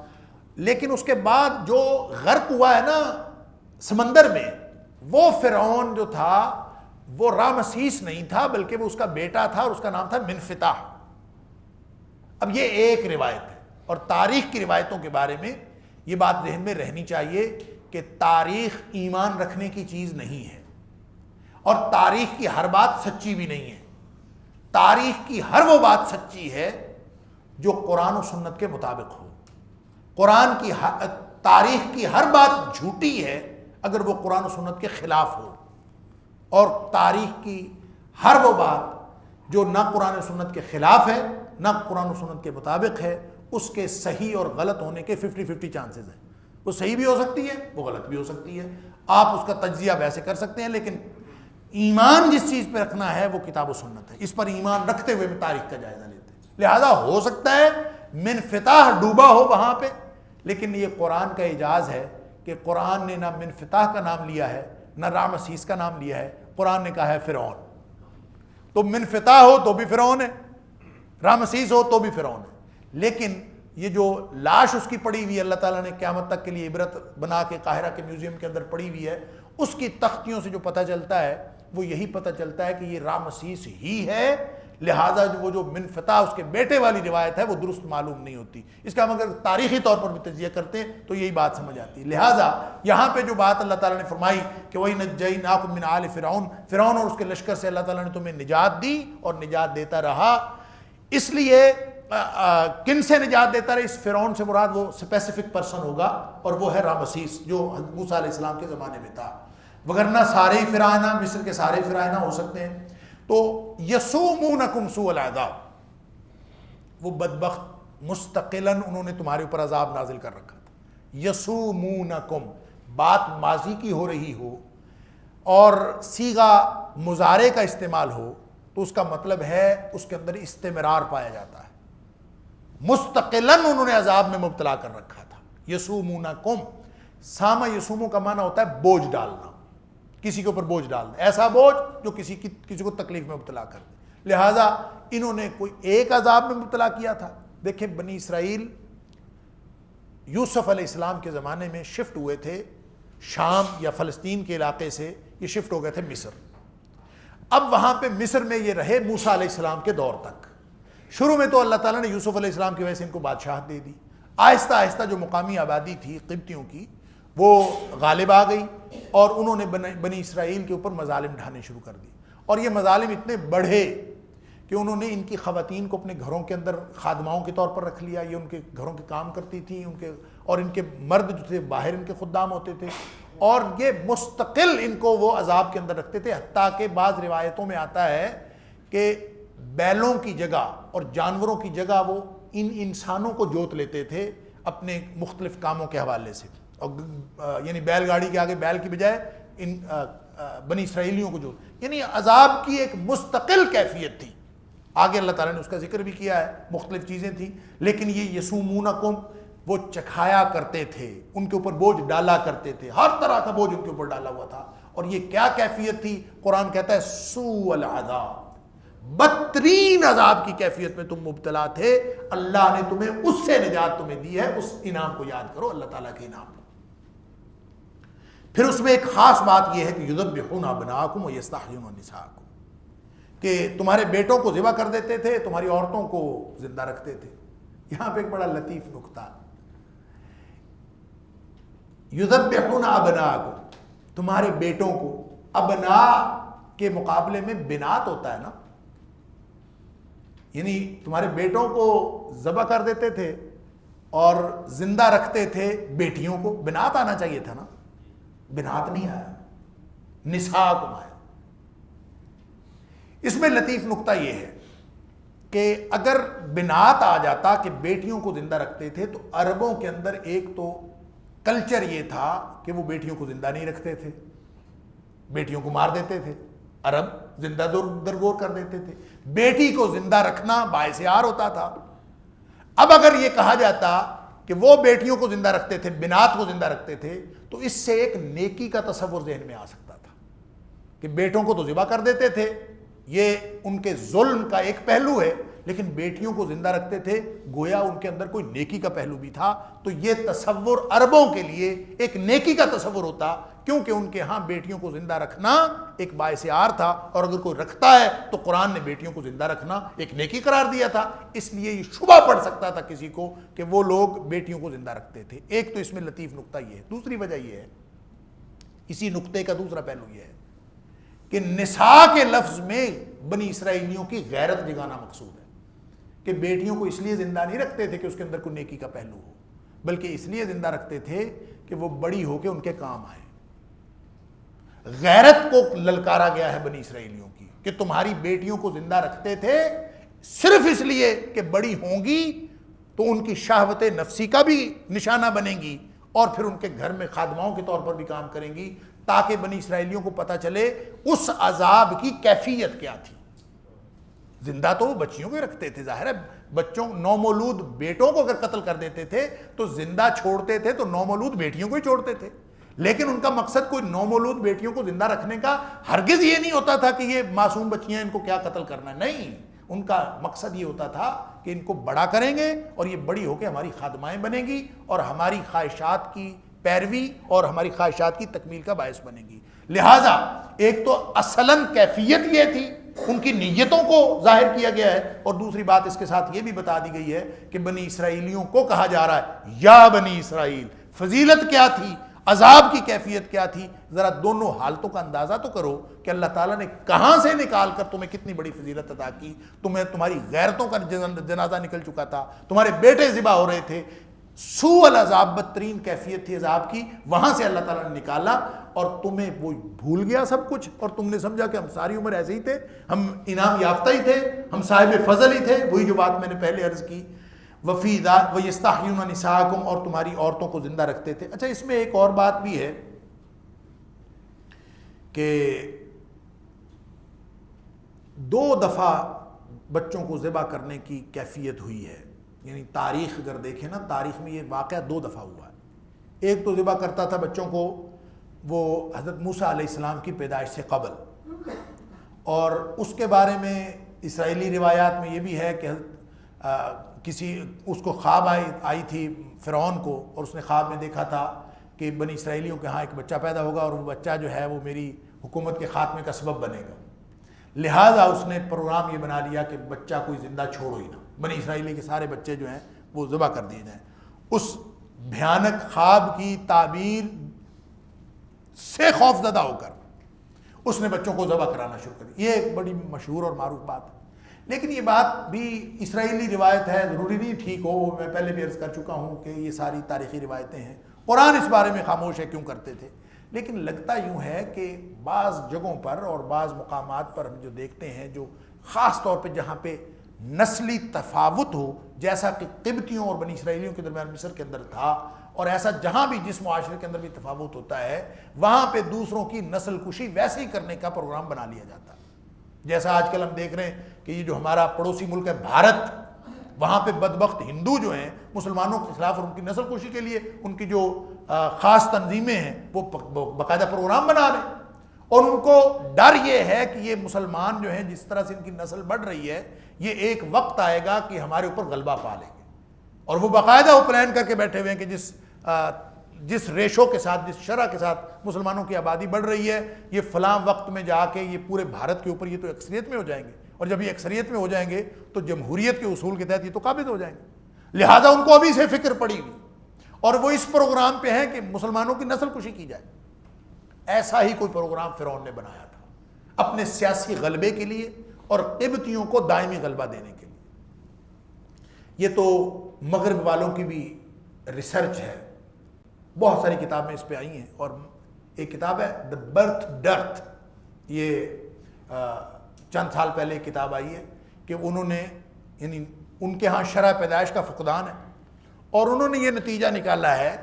لیکن اس کے بعد جو غرق ہوا ہے نا سمندر میں، وہ فرعون جو تھا وہ رامسیس نہیں تھا بلکہ وہ اس کا بیٹا تھا اور اس کا نام تھا منفتح۔ اب یہ ایک روایت ہے، اور تاریخ کی روایتوں کے بارے میں یہ بات ذہن میں رہنی چاہیے کہ تاریخ ایمان رکھنے کی چیز نہیں ہے، اور تاریخ کی ہر بات سچی بھی نہیں ہے۔ تاریخ کی ہر وہ بات سچی ہے جو قرآن و سنت کے مطابق ہو۔ قرآن کی تاریخ کی ہر بات جھوٹی ہے اگر وہ قرآن و سنت کے خلاف ہو، اور تاریخ کی ہر وہ بات جو نہ قرآن و سنت کے خلاف ہے نہ قرآن و سنت کے مطابق ہے، اس کے صحیح اور غلط ہونے کے 50-50 چانسز ہیں۔ وہ صحیح بھی ہو سکتی ہے، وہ غلط بھی ہو سکتی ہے، آپ اس کا تجزیہ ویسے کر سکتے ہیں، لیکن ایمان جس چیز پہ رکھنا ہے وہ کتاب و سنت ہے۔ اس پر ایمان رکھتے ہوئے تاریخ کا جائزہ لیتے ہیں۔ لہذا ہو سکتا ہے منفتح ڈوبا ہو وہاں پہ، لیکن یہ قرآن کا اعجاز ہے کہ قرآن نے نہ منفتح کا نام لیا ہے نہ رامسیس کا نام لیا ہے، قرآن نے کہا ہے فرعون۔ تو منفتح ہو تو بھی فرعون ہے، رامسیس ہو تو بھی فرعون ہے، لیکن یہ جو لاش اس کی پڑی ہوئی ہے، اللہ تعالیٰ نے قیامت تک کے لیے عبرت بنا کے قاہرہ کے میوزیم کے اندر پڑی ہوئی ہے، اس کی تختیوں سے جو پتہ چلتا ہے وہ یہی پتہ چلتا ہے کہ یہ رامسیس ہی ہے۔ لہٰذا وہ جو منفتح اس کے بیٹے والی روایت ہے وہ درست معلوم نہیں ہوتی۔ اس کا مگر تاریخی طور پر بھی تجزیہ کرتے ہیں تو یہی بات سمجھ آتی ہے۔ لہٰذا یہاں پہ جو بات اللہ تعالیٰ نے فرمائی کہ وَإِذْ نَجَّيْنَاكُم مِّنْ آلِ فِرْعَوْنَ، فرعون اور اس کے لشکر سے اللہ تعالیٰ نے تمہیں نجات دی اور نجات دیتا رہا۔ اس لیے کن سے نجات دیتا رہا؟ اس فرعون سے مراد وہ اسپیسیفک پرسن ہوگا، اور وہ ہے رامسیس جو موسیٰ علیہ السلام کے زمانے میں تھا، وگرنہ سارے ہی فرعونہ، مصر کے سارے فرعونہ ہو سکتے ہیں۔ تو یسومونکم سوء العذاب، وہ بدبخت مستقلاً انہوں نے تمہارے اوپر عذاب نازل کر رکھا تھا۔ یسومونکم، بات ماضی کی ہو رہی ہو اور صیغہ مضارع کا استعمال ہو تو اس کا مطلب ہے اس کے اندر استمرار پایا جاتا ہے۔ مستقلاً انہوں نے عذاب میں مبتلا کر رکھا تھا۔ یسومونکم، سامہ یسومو کا معنی ہوتا ہے بوجھ ڈالنا، کسی کے اوپر بوجھ ڈالنا، ایسا بوجھ جو کسی کو تکلیف میں مبتلا کر دے۔ لہٰذا انہوں نے کوئی ایک عذاب میں مبتلا کیا تھا۔ دیکھیں بنی اسرائیل یوسف علیہ السلام کے زمانے میں شفٹ ہوئے تھے شام یا فلسطین کے علاقے سے، یہ شفٹ ہو گئے تھے مصر۔ اب وہاں پہ مصر میں یہ رہے موسیٰ علیہ السلام کے دور تک۔ شروع میں تو اللہ تعالیٰ نے یوسف علیہ السلام کی وجہ سے ان کو بادشاہت دے دی، آہستہ آہستہ جو مقامی آبادی تھی قبطیوں کی وہ غالب آ گئی، اور انہوں نے بنی اسرائیل کے اوپر مظالم ڈھانے شروع کر دی، اور یہ مظالم اتنے بڑھے کہ انہوں نے ان کی خواتین کو اپنے گھروں کے اندر خادماؤں کے طور پر رکھ لیا، یہ ان کے گھروں کے کام کرتی تھیں، اور ان کے مرد جو تھے باہر ان کے خدام ہوتے تھے، اور یہ مستقل ان کو وہ عذاب کے اندر رکھتے تھے۔ حتیٰ کہ بعض روایتوں میں آتا ہے کہ بیلوں کی جگہ اور جانوروں کی جگہ وہ ان انسانوں کو جوت لیتے تھے اپنے مختلف کاموں کے حوالے سے، اور یعنی بیل گاڑی کے آگے بیل کی بجائے ان بنی اسرائیلیوں کو جوت، یعنی عذاب کی ایک مستقل کیفیت تھی۔ آگے اللہ تعالیٰ نے اس کا ذکر بھی کیا ہے، مختلف چیزیں تھیں، لیکن یہ یسومونکم، وہ چکھایا کرتے تھے، ان کے اوپر بوجھ ڈالا کرتے تھے، ہر طرح کا بوجھ ان کے اوپر ڈالا ہوا تھا۔ اور یہ کیا کیفیت تھی؟ قرآن کہتا ہے سوء العذاب، بدترین عذاب کی کیفیت میں تم مبتلا تھے، اللہ نے تمہیں اس سے نجات تمہیں دی ہے۔ اس انعام کو یاد کرو، اللہ تعالیٰ کے انعام کو۔ پھر اس میں ایک خاص بات یہ ہے کہ یذبحون ابناءکم ویستحیون نساءکم، کہ تمہارے بیٹوں کو ذبح کر دیتے تھے، تمہاری عورتوں کو زندہ رکھتے تھے۔ یہاں پہ ایک بڑا لطیف نکتہ، یذبحون ابناءکم، تمہارے بیٹوں کو، ابناء کے مقابلے میں بنات ہوتا ہے نا، یعنی تمہارے بیٹوں کو ذبح کر دیتے تھے اور زندہ رکھتے تھے بیٹیوں کو۔ بنات آنا چاہیے تھا نا، بنات نہیں آیا، نساءکم آیا۔ اس میں لطیف نکتہ یہ ہے کہ اگر بنات آ جاتا کہ بیٹیوں کو زندہ رکھتے تھے تو عربوں کے اندر ایک تو کلچر یہ تھا کہ وہ بیٹیوں کو زندہ نہیں رکھتے تھے، بیٹیوں کو مار دیتے تھے، عرب زندہ درگور کر دیتے تھے، بیٹی کو زندہ رکھنا باعث عار ہوتا تھا۔ اب اگر یہ کہا جاتا کہ وہ بیٹیوں کو زندہ رکھتے تھے، بنات کو زندہ رکھتے تھے، تو اس سے ایک نیکی کا تصور ذہن میں آ سکتا تھا کہ بیٹوں کو تو ذبح کر دیتے تھے، یہ ان کے ظلم کا ایک پہلو ہے، لیکن بیٹیوں کو زندہ رکھتے تھے، گویا ان کے اندر کوئی نیکی کا پہلو بھی تھا۔ تو یہ تصور عربوں کے لیے ایک نیکی کا تصور ہوتا، کیونکہ ان کے ہاں بیٹیوں کو زندہ رکھنا ایک باعث عار تھا، اور اگر کوئی رکھتا ہے تو قرآن نے بیٹیوں کو زندہ رکھنا ایک نیکی قرار دیا تھا، اس لیے یہ شبہ پڑ سکتا تھا کسی کو کہ وہ لوگ بیٹیوں کو زندہ رکھتے تھے۔ ایک تو اس میں لطیف نقطہ یہ ہے۔ دوسری وجہ یہ ہے، اسی نقطے کا دوسرا پہلو یہ ہے کہ نساء کے لفظ میں بنی اسرائیلیوں کی غیرت جگانا مقصود ہے، کہ بیٹیوں کو اس لیے زندہ نہیں رکھتے تھے کہ اس کے اندر کوئی نیکی کا پہلو ہو، بلکہ اس لیے زندہ رکھتے تھے کہ وہ بڑی ہو کے ان کے کام آئے۔ غیرت کو للکارا گیا ہے بنی اسرائیلیوں کی کہ تمہاری بیٹیوں کو زندہ رکھتے تھے صرف اس لیے کہ بڑی ہوں گی تو ان کی شہوت نفسی کا بھی نشانہ بنیں گی، اور پھر ان کے گھر میں خادماؤں کے طور پر بھی کام کریں گی، تاکہ بنی اسرائیلیوں کو پتہ چلے اس عذاب کی کیفیت کیا تھی۔ زندہ تو وہ بچیوں کو رکھتے تھے، ظاہر ہے بچوں نومولود بیٹوں کو اگر قتل کر دیتے تھے تو زندہ چھوڑتے تھے تو نومولود بیٹیوں کو ہی چھوڑتے تھے، لیکن ان کا مقصد کوئی نومولود بیٹیوں کو زندہ رکھنے کا ہرگز یہ نہیں ہوتا تھا کہ یہ معصوم بچیاں ان کو کیا قتل کرنا ہے، نہیں، ان کا مقصد یہ ہوتا تھا کہ ان کو بڑا کریں گے اور یہ بڑی ہو کے ہماری خادمائیں بنیں گی اور ہماری خواہشات کی پیروی اور ہماری خواہشات کی تکمیل کا باعث بنے گی۔ لہٰذا ایک تو اصلاً کیفیت یہ تھی، ان کی نیتوں کو ظاہر کیا گیا ہے، اور دوسری بات اس کے ساتھ یہ بھی بتا دی گئی ہے کہ بنی اسرائیلیوں کو کہا جا رہا ہے یا بنی اسرائیل۔ فضیلت کیا تھی، عذاب کی کیفیت کیا تھی، ذرا دونوں حالتوں کا اندازہ تو کرو کہ اللہ تعالیٰ نے کہاں سے نکال کر تمہیں کتنی بڑی فضیلت عطا کی۔ تمہیں تمہاری غیرتوں کا جنازہ نکل چکا تھا، تمہارے بیٹے ذبح ہو رہے تھے، سوء العذاب بدترین کیفیت تھی عذاب کی، وہاں سے اللہ تعالیٰ نے نکالا، اور تمہیں وہ بھول گیا سب کچھ، اور تم نے سمجھا کہ ہم ساری عمر ایسے ہی تھے، ہم انعام یافتہ ہی تھے، ہم صاحب فضل ہی تھے۔ وہی جو بات میں نے پہلے عرض کی، وفی ذات ویستحیون نساءکم، اور تمہاری عورتوں کو زندہ رکھتے تھے۔ اچھا، اس میں ایک اور بات بھی ہے کہ 2 دفعہ بچوں کو ذبح کرنے کی کیفیت ہوئی ہے، یعنی تاریخ اگر دیکھیں نا، تاریخ میں یہ واقعہ 2 دفعہ ہوا ہے۔ ایک تو ذبح کرتا تھا بچوں کو وہ حضرت موسیٰ علیہ السلام کی پیدائش سے قبل، اور اس کے بارے میں اسرائیلی روایات میں یہ بھی ہے کہ اس کو خواب آئی تھی فرعون کو، اور اس نے خواب میں دیکھا تھا کہ بنی اسرائیلیوں کے ہاں ایک بچہ پیدا ہوگا، اور وہ بچہ جو ہے وہ میری حکومت کے خاتمے کا سبب بنے گا، لہٰذا اس نے پروگرام یہ بنا لیا کہ بچہ کوئی زندہ چھوڑو ہی نہ، بنی اسرائیلی کے سارے بچے جو ہیں وہ ذبح کر دیے جائیں۔ اس بھیانک خواب کی تعبیر سے خوف زدہ ہو کر اس نے بچوں کو ذبح کرانا شروع کر دیا۔ یہ ایک بڑی مشہور اور معروف بات ہے، لیکن یہ بات بھی اسرائیلی روایت ہے، ضروری نہیں ٹھیک ہو، میں پہلے بھی عرض کر چکا ہوں کہ یہ ساری تاریخی روایتیں ہیں، قرآن اس بارے میں خاموش ہے کیوں کرتے تھے، لیکن لگتا یوں ہے کہ بعض جگہوں پر اور بعض مقامات پر ہم جو دیکھتے ہیں، جو خاص طور پہ جہاں پہ نسلی تفاوت ہو، جیسا کہ قبطیوں اور بنی اسرائیلیوں کے درمیان مصر کے اندر تھا، اور ایسا جہاں بھی جس معاشرے کے اندر بھی تفاوت ہوتا ہے، وہاں پہ دوسروں کی نسل کشی ویسے ہی کرنے کا پروگرام بنا لیا جاتا ہے۔ جیسا آج کل ہم دیکھ رہے ہیں کہ یہ جو ہمارا پڑوسی ملک ہے بھارت، وہاں پہ بدبخت ہندو جو ہیں مسلمانوں کے خلاف اور ان کی نسل کشی کے لیے ان کی جو خاص تنظیمیں ہیں وہ باقاعدہ پروگرام بنا رہے ہیں، اور ان کو ڈر یہ ہے کہ یہ مسلمان جو ہیں جس طرح سے ان کی نسل بڑھ رہی ہے، یہ ایک وقت آئے گا کہ ہمارے اوپر غلبہ پا لیں گے، اور وہ باقاعدہ وہ پلان کر کے بیٹھے ہوئے ہیں کہ جس ریشو کے ساتھ، جس شرح کے ساتھ مسلمانوں کی آبادی بڑھ رہی ہے، یہ فلاں وقت میں جا کے یہ پورے بھارت کے اوپر یہ تو اکثریت میں ہو جائیں گے، اور جب یہ اکثریت میں ہو جائیں گے تو جمہوریت کے اصول کے تحت یہ تو قابض ہو جائیں گے، لہٰذا ان کو ابھی سے فکر پڑی ہوئی، اور وہ اس پروگرام پہ ہے کہ مسلمانوں کی نسل کشی کی جائے۔ ایسا ہی کوئی پروگرام فرعون نے بنایا تھا اپنے سیاسی غلبے کے لیے اور قبطیوں کو دائمی غلبہ دینے کے لیے۔ یہ تو مغرب والوں کی بھی ریسرچ ہے، بہت ساری کتابیں اس پہ آئی ہیں، اور ایک کتاب ہے دا برتھ ڈرتھ، یہ چند سال پہلے ایک کتاب آئی ہے کہ انہوں نے یعنی ان کے ہاں شرح پیدائش کا فقدان ہے، اور انہوں نے یہ نتیجہ نکالا ہے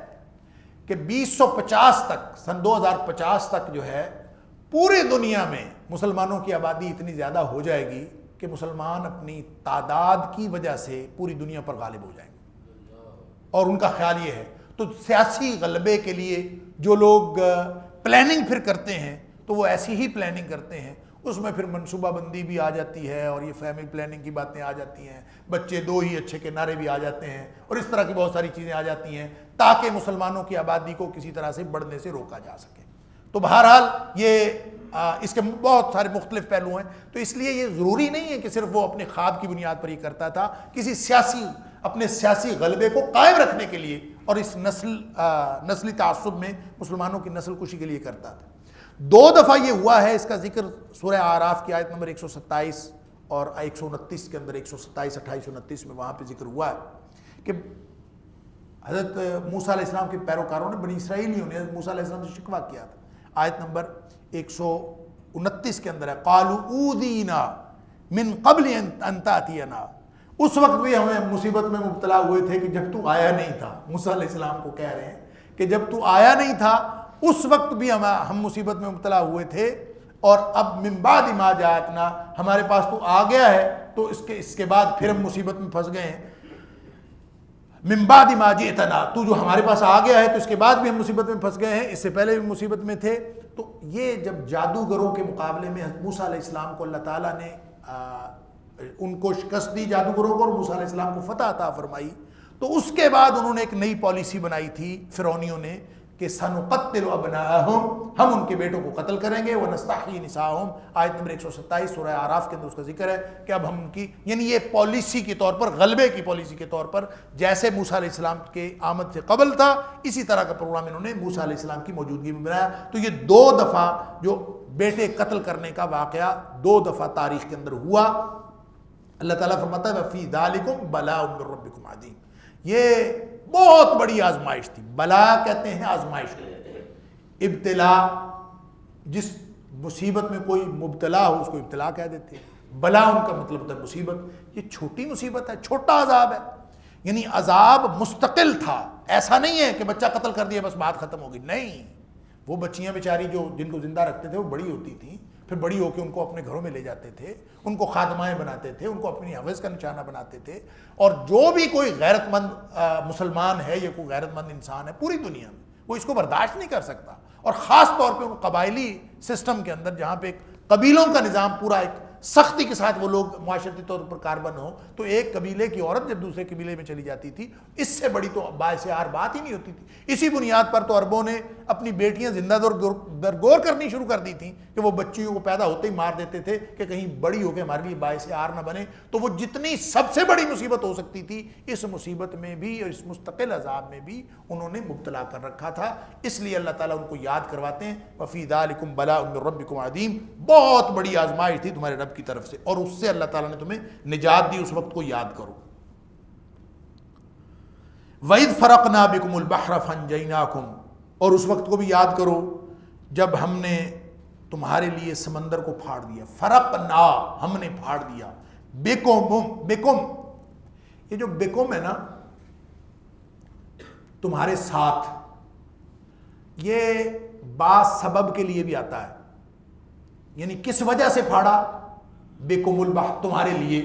کہ 2050 تک، سن 2050 تک جو ہے پوری دنیا میں مسلمانوں کی آبادی اتنی زیادہ ہو جائے گی کہ مسلمان اپنی تعداد کی وجہ سے پوری دنیا پر غالب ہو جائیں گے، اور ان کا خیال یہ ہے۔ تو سیاسی غلبے کے لیے جو لوگ پلاننگ پھر کرتے ہیں تو وہ ایسی ہی پلاننگ کرتے ہیں، اس میں پھر منصوبہ بندی بھی آ جاتی ہے، اور یہ فیملی پلاننگ کی باتیں آ جاتی ہیں، بچے دو ہی اچھے کے نعرے بھی آ جاتے ہیں، اور اس طرح کی بہت ساری چیزیں آ جاتی ہیں تاکہ مسلمانوں کی آبادی کو کسی طرح سے بڑھنے سے روکا جا سکے۔ تو بہرحال یہ اس کے بہت سارے مختلف پہلو ہیں، تو اس لیے یہ ضروری نہیں ہے کہ صرف وہ اپنے خواب کی بنیاد پر یہ کرتا تھا، کسی اپنے سیاسی غلبے کو قائم رکھنے کے لیے اور اس نسلی تعصب میں مسلمانوں کی نسل کشی کے لیے کرتا تھا۔ 2 دفعہ یہ ہوا ہے، اس کا ذکر سورہ اعراف کی آیت نمبر 127 اور 129 کے اندر، 127 28 29 میں وہاں پہ ذکر ہوا ہے کہ حضرت موسیٰ علیہ السلام کے پیروکاروں نے، بنی اسرائیلیوں نے حضرت موسیٰ علیہ السلام سے شکوہ کیا تھا۔ آیت نمبر 129 کے اندر ہے قالوا اوذینا من قبل ان تأتینا، اس وقت بھی ہمیں مصیبت میں مبتلا ہوئے تھے کہ جب تو آیا نہیں تھا۔ موسیٰ علیہ السلام کو کہہ رہے ہیں کہ جب تو آیا نہیں تھا اس وقت بھی ہم مصیبت میں مبتلا ہوئے تھے، اور اب من بعد ما جاءتنا، ہمارے پاس تو آ گیا ہے تو اس کے بعد پھر ہم مصیبت میں پھنس گئے ہیں۔ من بعد ما جئتنا، تو جو ہمارے پاس آ گیا ہے تو اس کے بعد بھی ہم مصیبت میں پھنس گئے ہیں، اس سے پہلے بھی مصیبت میں تھے۔ تو یہ جب جادوگروں کے مقابلے میں موسیٰ علیہ السلام کو اللہ تعالیٰ نے ان کو شکست دی، جادوگروں کو، اور موسیٰ علیہ السلام کو فتح عطا فرمائی، تو اس کے بعد انہوں نے ایک نئی پالیسی بنائی تھی فرعونیوں نے کہ سنقتل ابناءہم، ہم ان کے بیٹوں کو قتل کریں گے، ونستحیی نساءہم، آیت نمبر 127 سورہ اعراف کے اندر اس کا ذکر ہے کہ اب ہم ان کی، یعنی یہ پالیسی کے طور پر، غلبے کی پالیسی کے طور پر، جیسے موسیٰ علیہ السلام کے آمد سے قبل تھا اسی طرح کا پروگرام انہوں نے موسیٰ علیہ السلام کی موجودگی میں بنایا۔ تو یہ 2 دفعہ جو بیٹے قتل کرنے کا واقعہ 2 دفعہ تاریخ کے اندر ہوا۔ اللہ تعالیٰ فرماتا ہے وَفِي ذَلِكُمْ بَلَاءٌ مِّن رَبِّكُمْ عَظِيمٌ، یہ بہت بڑی آزمائش تھی۔ بلا کہتے ہیں آزمائش کو، ابتلا، جس مصیبت میں کوئی مبتلا ہو اس کو ابتلا کہہ دیتے ہیں، بلا ان کا مطلب ہوتا ہے مصیبت۔ یہ چھوٹی مصیبت ہے، چھوٹا عذاب ہے، یعنی عذاب مستقل تھا، ایسا نہیں ہے کہ بچہ قتل کر دیا بس بات ختم ہو گئی، نہیں، وہ بچیاں بیچاری جو جن کو زندہ رکھتے تھے وہ بڑی ہوتی تھیں، پھر بڑی ہو کے ان کو اپنے گھروں میں لے جاتے تھے، ان کو خادمائیں بناتے تھے، ان کو اپنی حوث کا نشانہ بناتے تھے، اور جو بھی کوئی غیرت مند مسلمان ہے یا کوئی غیرت مند انسان ہے پوری دنیا میں وہ اس کو برداشت نہیں کر سکتا، اور خاص طور پہ ان قبائلی سسٹم کے اندر جہاں پہ ایک قبیلوں کا نظام پورا ایک سختی کے ساتھ وہ لوگ معاشرتی طور پر کاربن ہو، تو ایک قبیلے کی عورت جب دوسرے قبیلے میں چلی جاتی تھی اس سے بڑی تو باعث عار بات ہی نہیں ہوتی تھی۔ اسی بنیاد پر تو عربوں نے اپنی بیٹیاں زندہ درگور کرنی شروع کر دی تھیں کہ وہ بچیوں کو پیدا ہوتے ہی مار دیتے تھے کہ کہیں بڑی ہو کے ہمارے لیے باعث عار نہ بنے۔ تو وہ جتنی سب سے بڑی مصیبت ہو سکتی تھی اس مصیبت میں بھی اور اس مستقل عذاب میں بھی انہوں نے مبتلا کر رکھا تھا، اس لیے اللہ تعالیٰ ان کو یاد کرواتے ہیں وَفِي ذَلِكُمْ بَلَاءٌ مِّن رَبِّكُمْ عَظِيمٌ، بہت بڑی آزمائش تھی تمہارے رب کی طرف سے، اور اس سے اللہ تعالیٰ نے تمہیں نجات دی، اس وقت کو یاد کرو۔ وَإِذْ فَرَقْنَا بِكُمُ الْبَحْرَ فَأَنْجَيْنَاكُمْ، اور اس وقت کو بھی یاد کرو جب ہم نے تمہارے لیے سمندر کو پھاڑ دیا، فرقنا، ہم نے پھاڑ دیا، بکم، یہ جو بکم ہے نا تمہارے ساتھ، یہ با سبب کے لیے بھی آتا ہے، یعنی کس وجہ سے پھاڑا، بکم البحر، تمہارے لیے،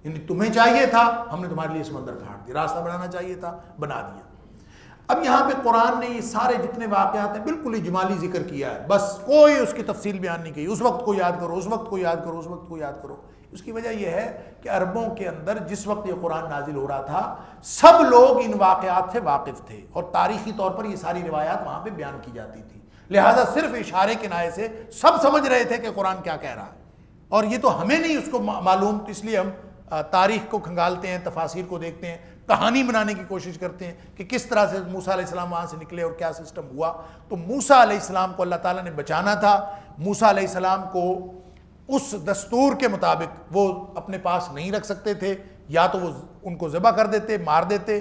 یعنی تمہیں چاہیے تھا ہم نے تمہارے لیے سمندر پھاڑ دیا، راستہ بنانا چاہیے تھا بنا دیا۔ اب یہاں پہ قرآن نے یہ سارے جتنے واقعات ہیں بالکل اجمالی ذکر کیا ہے، بس کوئی اس کی تفصیل بیان نہیں کی، اس وقت کو یاد کرو، اس وقت کو یاد کرو، اس وقت کو یاد کرو۔ اس کی وجہ یہ ہے کہ عربوں کے اندر جس وقت یہ قرآن نازل ہو رہا تھا سب لوگ ان واقعات سے واقف تھے، اور تاریخی طور پر یہ ساری روایات وہاں پہ بیان کی جاتی تھی، لہذا صرف اشارے کنایے سے سب سمجھ رہے تھے کہ قرآن کیا کہہ رہا ہے، اور یہ تو ہمیں نہیں اس کو معلوم، اس لیے ہم تاریخ کو کھنگالتے ہیں، تفاسیر کو دیکھتے ہیں، کہانی بنانے کی کوشش کرتے ہیں کہ کس طرح سے موسیٰ علیہ السلام وہاں سے نکلے اور کیا سسٹم ہوا۔ تو موسیٰ علیہ السلام کو اللہ تعالیٰ نے بچانا تھا، موسیٰ علیہ السلام کو اس دستور کے مطابق وہ اپنے پاس نہیں رکھ سکتے تھے، یا تو وہ ان کو ذبح کر دیتے، مار دیتے،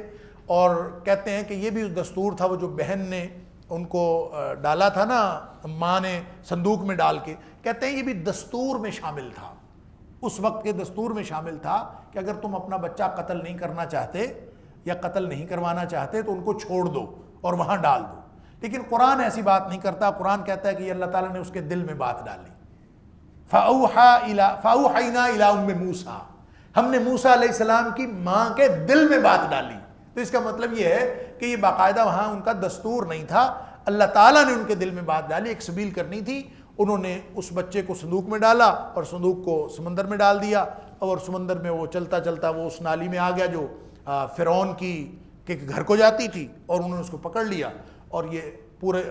اور کہتے ہیں کہ یہ بھی اس دستور تھا وہ جو بہن نے ان کو ڈالا تھا نا، ماں نے صندوق میں ڈال کے، کہتے ہیں یہ بھی دستور میں شامل تھا اس وقت کے دستور میں شامل تھا کہ اگر تم اپنا بچہ قتل نہیں کرنا چاہتے یا قتل نہیں کروانا چاہتے تو ان کو چھوڑ دو اور وہاں ڈال دو. لیکن قرآن ایسی بات نہیں کرتا. قرآن کہتا ہے کہ یہ اللہ تعالیٰ نے اس کے دل میں بات ڈالی. فَأَوْحَيْنَا إِلَىٰ أُمِّ مُوسَىٰ, ہم نے موسیٰ علیہ السلام کی ماں کے دل میں بات ڈالی. تو اس کا مطلب یہ ہے کہ یہ باقاعدہ وہاں ان کا دستور نہیں تھا, اللہ تعالیٰ نے ان کے دل میں بات ڈالی, ایک سبیل کرنی تھی. انہوں نے اس بچے کو صندوق میں ڈالا اور صندوق کو سمندر میں ڈال دیا, اور سمندر میں وہ چلتا چلتا وہ اس نالی میں آ گیا جو فرعون کی کے گھر کو جاتی تھی, اور انہوں نے اس کو پکڑ لیا. اور یہ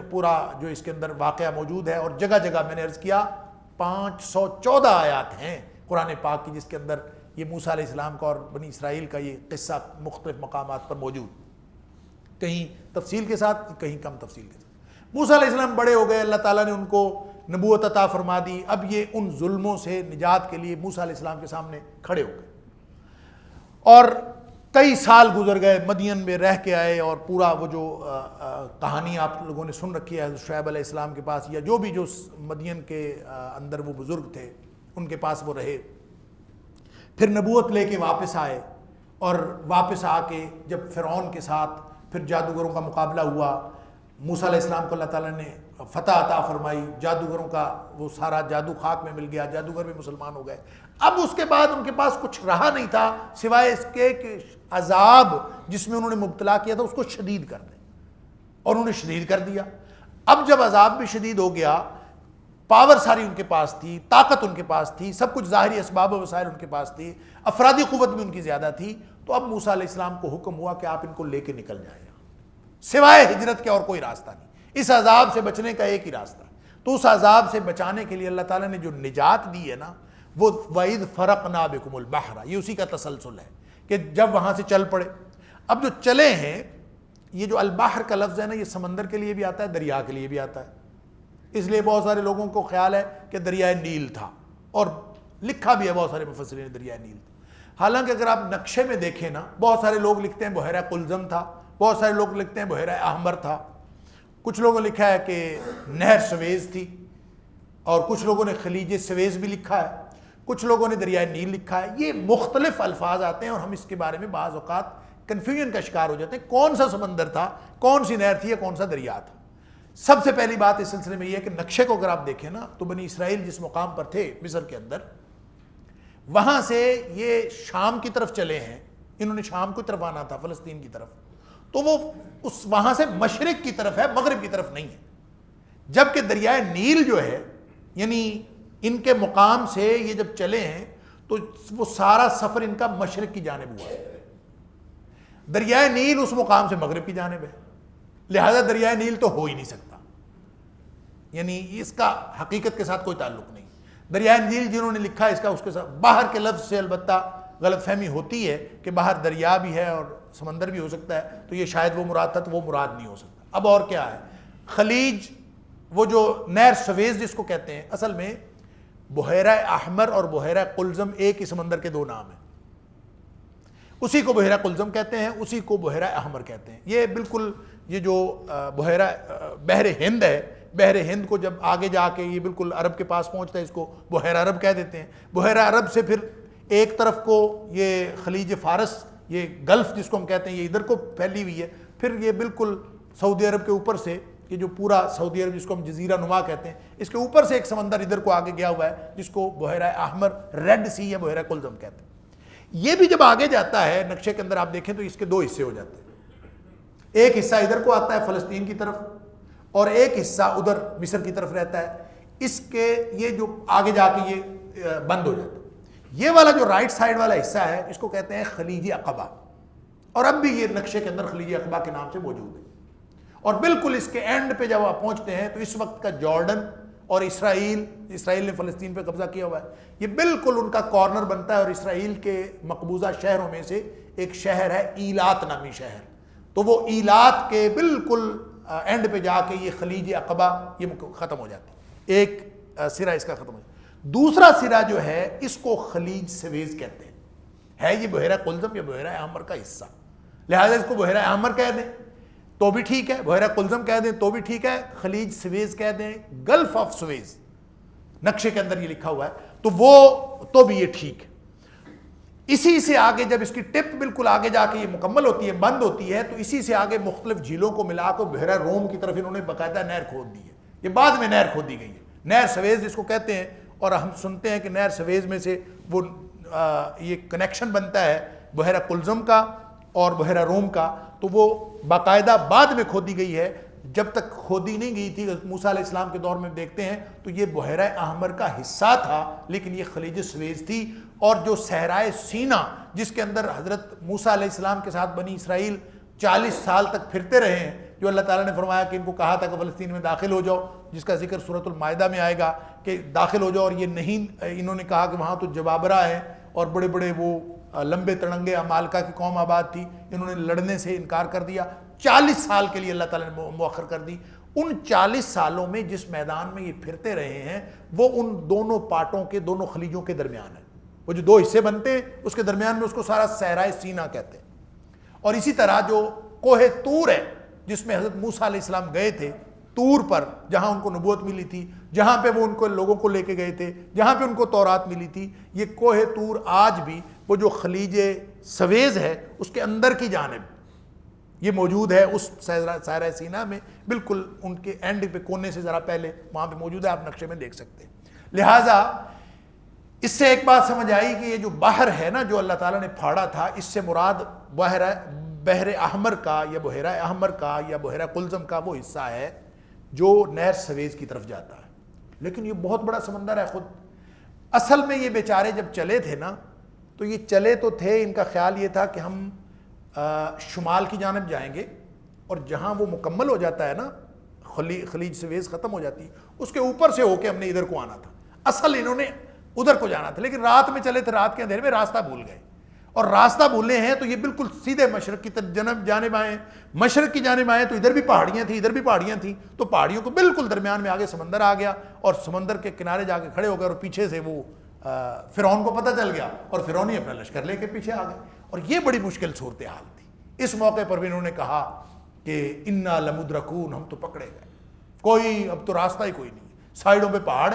پورا جو اس کے اندر واقعہ موجود ہے, اور جگہ جگہ میں نے عرض کیا 514 آیات ہیں قرآن پاک کی جس کے اندر یہ موسیٰ علیہ السلام کا اور بنی اسرائیل کا یہ قصہ مختلف مقامات پر موجود, کہیں تفصیل کے ساتھ کہیں کم تفصیل کے ساتھ. موسیٰ علیہ السلام بڑے ہو گئے, اللہ تعالیٰ نے ان کو نبوت عطا فرما دی. اب یہ ان ظلموں سے نجات کے لیے موسیٰ علیہ السلام کے سامنے کھڑے ہو گئے, اور کئی سال گزر گئے, مدین میں رہ کے آئے, اور پورا وہ جو کہانی آپ لوگوں نے سن رکھی ہے شعیب علیہ السلام کے پاس, یا جو بھی جو مدین کے اندر وہ بزرگ تھے ان کے پاس وہ رہے. پھر نبوت لے کے واپس آئے, اور واپس آ کے جب فرعون کے ساتھ پھر جادوگروں کا مقابلہ ہوا, موسیٰ علیہ السلام کو اللہ تعالیٰ نے فتح عطا فرمائی, جادوگروں کا وہ سارا جادو خاک میں مل گیا, جادوگر بھی مسلمان ہو گئے. اب اس کے بعد ان کے پاس کچھ رہا نہیں تھا سوائے اس کے کہ عذاب جس میں انہوں نے مبتلا کیا تھا اس کو شدید کر دیں, اور انہوں نے شدید کر دیا. اب جب عذاب بھی شدید ہو گیا, پاور ساری ان کے پاس تھی, طاقت ان کے پاس تھی, سب کچھ ظاہری اسباب و وسائل ان کے پاس تھی, افرادی قوت بھی ان کی زیادہ تھی. تو اب موسیٰ علیہ السلام کو حکم ہوا کہ آپ ان کو لے کے نکل جائیں, سوائے ہجرت کے اور کوئی راستہ نہیں, اس عذاب سے بچنے کا ایک ہی راستہ. تو اس عذاب سے بچانے کے لیے اللہ تعالیٰ نے جو نجات دی ہے نا, وہ وَإِذْ فَرَقْنَا بِكُمُ الْبَحْرَ, یہ اسی کا تسلسل ہے کہ جب وہاں سے چل پڑے. اب جو چلے ہیں, یہ جو البحر کا لفظ ہے نا, یہ سمندر کے لیے بھی آتا ہے, دریا کے لیے بھی آتا ہے. اس لیے بہت سارے لوگوں کو خیال ہے کہ دریائے نیل تھا, اور لکھا بھی ہے بہت سارے مفسرین نے دریائے نیل تھا. حالانکہ اگر آپ نقشے میں دیکھیں نا, بہت سارے لوگ لکھتے ہیں بحیرہ قلزم تھا, بہت سارے لوگ لکھتے ہیں بحیرہ احمر تھا, کچھ لوگوں نے لکھا ہے کہ نہر سویز تھی, اور کچھ لوگوں نے خلیج سویز بھی لکھا ہے, کچھ لوگوں نے دریائے نیل لکھا ہے. یہ مختلف الفاظ آتے ہیں, اور ہم اس کے بارے میں بعض اوقات کنفیوژن کا شکار ہو جاتے ہیں, کون سا سمندر تھا, کون سی نہر تھی, یا کون سا دریا تھا. سب سے پہلی بات اس سلسلے میں یہ ہے کہ نقشے کو اگر آپ دیکھیں نا, تو بنی اسرائیل جس مقام پر تھے مصر کے اندر, وہاں سے یہ شام کی طرف چلے ہیں, انہوں نے شام کی طرف آنا تھا, فلسطین کی طرف, تو وہ اس وہاں سے مشرق کی طرف ہے, مغرب کی طرف نہیں ہے. جبکہ دریائے نیل جو ہے, یعنی ان کے مقام سے یہ جب چلے ہیں تو وہ سارا سفر ان کا مشرق کی جانب ہوا ہے. دریائے نیل اس مقام سے مغرب کی جانب ہے, لہذا دریائے نیل تو ہو ہی نہیں سکتا, یعنی اس کا حقیقت کے ساتھ کوئی تعلق نہیں. دریائے نیل جنہوں نے لکھا اس کا اس کے ساتھ باہر کے لفظ سے البتہ غلط فہمی ہوتی ہے کہ باہر دریا بھی ہے اور سمندر بھی ہو سکتا ہے, تو یہ شاید وہ مراد تھا, تو وہ مراد نہیں ہو سکتا. اب اور کیا ہے, خلیج, وہ جو نہر سویز جس کو کہتے ہیں, اصل میں بحیرہ احمر اور بحیرہ قلزم ایک ہی سمندر کے دو نام ہیں. اسی کو بحیرہ قلزم کہتے ہیں, اسی کو بحیرہ احمر کہتے ہیں. یہ بالکل یہ جو بحیرہ بحر ہند ہے, بحر ہند کو جب آگے جا کے یہ بالکل عرب کے پاس پہنچتا ہے, اس کو بحیرہ عرب کہہ دیتے ہیں. بحیرہ عرب سے پھر ایک طرف کو یہ خلیج فارس, یہ گلف جس کو ہم کہتے ہیں, یہ ادھر کو پھیلی ہوئی ہے. پھر یہ بالکل سعودی عرب کے اوپر سے, یہ جو پورا سعودی عرب جس کو ہم جزیرہ نما کہتے ہیں, اس کے اوپر سے ایک سمندر ادھر کو آگے گیا ہوا ہے جس کو بحیرہ احمر, ریڈ سی یا بحیرہ قلزم کہتے ہیں. یہ بھی جب آگے جاتا ہے نقشے کے اندر آپ دیکھیں تو اس کے دو حصے ہو جاتے ہیں. ایک حصہ ادھر کو آتا ہے فلسطین کی طرف, اور ایک حصہ ادھر مصر کی طرف رہتا ہے. اس کے یہ جو آگے جا کے یہ بند ہو جاتا ہے. یہ والا جو رائٹ سائڈ والا حصہ ہے اس کو کہتے ہیں خلیج عقبہ, اور اب بھی یہ نقشے کے اندر خلیج عقبہ کے نام سے موجود ہے. اور بالکل اس کے اینڈ پہ جب آپ پہنچتے ہیں تو اس وقت کا جارڈن اور اسرائیل نے فلسطین پہ قبضہ کیا ہوا ہے, یہ بالکل ان کا کارنر بنتا ہے. اور اسرائیل کے مقبوضہ شہروں میں سے ایک شہر ہے ایلات نامی شہر, تو وہ ایلات کے بالکل اینڈ پہ جا کے یہ خلیج عقبہ یہ ختم ہو جاتی ہے. ایک سرا اس کا ختم ہو جاتا ہے. دوسرا سرا جو ہے اس کو خلیج سویز کہتے ہیں. ہے یہ بحیرہ قلزم یا بحیرہ احمر کا حصہ, لہذا اس کو بحیرہ احمر کہہ دیں تو بھی ٹھیک ہے, بحیرہ قلزم کہہ دیں تو بھی ٹھیک ہے, خلیج سویز کہہ دیں, گلف آف سویز نقشے کے اندر یہ لکھا ہوا ہے. تو وہ تو بھی یہ ٹھیک ہے۔ اسی سے آگے جب اس کی ٹپ بالکل آگے جا کے یہ مکمل ہوتی ہے، بند ہوتی ہے، تو اسی سے آگے مختلف جھیلوں کو ملا کر بحیرہ روم کی طرف انہوں نے باقاعدہ نہر کھود دی ہے۔ یہ بعد میں نہر کھودی گئی ہے، نہر سویز جس کو کہتے ہیں، اور ہم سنتے ہیں کہ نہر سویز میں سے وہ یہ کنیکشن بنتا ہے بحیرہ قلزم کا اور بحیرہ روم کا، تو وہ باقاعدہ بعد میں کھودی گئی ہے، جب تک کھودی نہیں گئی تھی موسیٰ علیہ السلام کے دور میں دیکھتے ہیں تو یہ بحیرہ احمر کا حصہ تھا، لیکن یہ خلیج سویز تھی۔ اور جو صحرائے سینا جس کے اندر حضرت موسیٰ علیہ السلام کے ساتھ بنی اسرائیل 40 سال تک پھرتے رہے ہیں، جو اللہ تعالیٰ نے فرمایا کہ ان کو کہا تھا کہ فلسطین میں داخل ہو جاؤ، جس کا ذکر سورۃ المائدہ میں آئے گا کہ داخل ہو جاؤ، اور یہ نہیں، انہوں نے کہا کہ وہاں تو جبابرہ ہیں اور بڑے بڑے وہ لمبے تڑنگے عمالقہ کی قوم آباد تھی، انہوں نے لڑنے سے انکار کر دیا۔ 40 سال کے لیے اللہ تعالیٰ نے مؤخر کر دی۔ ان 40 سالوں میں جس میدان میں یہ پھرتے رہے ہیں وہ ان دونوں پارٹوں کے، دونوں خلیجوں کے درمیان ہے، وہ جو دو حصے بنتے ہیں اس کے درمیان میں، اس کو سارا صحرائے سینا کہتے ہیں۔ اور اسی طرح جو کوہ طور ہے جس میں حضرت موسیٰ علیہ السلام گئے تھے، طور پر جہاں ان کو نبوت ملی تھی، جہاں پہ وہ ان کو لوگوں کو لے کے گئے تھے، جہاں پہ ان کو تورات ملی تھی، یہ کوہ طور آج بھی وہ جو خلیج سویز ہے اس کے اندر کی جانب یہ موجود ہے، اس صحرائے سینا میں بالکل ان کے اینڈ پہ، کونے سے ذرا پہلے وہاں پہ موجود ہے، آپ نقشے میں دیکھ سکتے ہیں۔ لہٰذا اس سے ایک بات سمجھ آئی کہ یہ جو بحر ہے نا جو اللہ تعالیٰ نے پھاڑا تھا، اس سے مراد بحر احمر کا یا بحیرہ احمر کا یا بحیرہ قلزم کا وہ حصہ ہے جو نہر سویز کی طرف جاتا ہے، لیکن یہ بہت بڑا سمندر ہے خود۔ اصل میں یہ بیچارے جب چلے تھے نا تو یہ چلے تو تھے، ان کا خیال یہ تھا کہ ہم شمال کی جانب جائیں گے، اور جہاں وہ مکمل ہو جاتا ہے نا، خلیج سویز ختم ہو جاتی ہے، اس کے اوپر سے ہو کے ہم نے ادھر کو آنا تھا۔ اصل انہوں نے ادھر کو جانا تھا، لیکن رات میں چلے تھے، رات کے اندھیرے میں راستہ بھول گئے، اور راستہ بھولے ہیں تو یہ بالکل سیدھے مشرق کی جانب آئے، مشرق کی جانب آئے تو ادھر بھی پہاڑیاں تھیں، ادھر بھی پہاڑیاں تھیں، تو پہاڑیوں کو بالکل درمیان میں آگے سمندر آ گیا، اور سمندر کے کنارے جا کے کھڑے ہو گئے، اور پیچھے سے وہ فرعون کو پتہ چل گیا، اور فرعون ہی اپنا لشکر لے کے پیچھے آ گئے، اور یہ بڑی مشکل صورتحال تھی۔ اس موقع پر بھی انہوں نے کہا کہ انا لمدرکون، ہم تو پکڑے گئے، کوئی اب تو راستہ ہی کوئی نہیں، سائیڈوں پہ پہاڑ،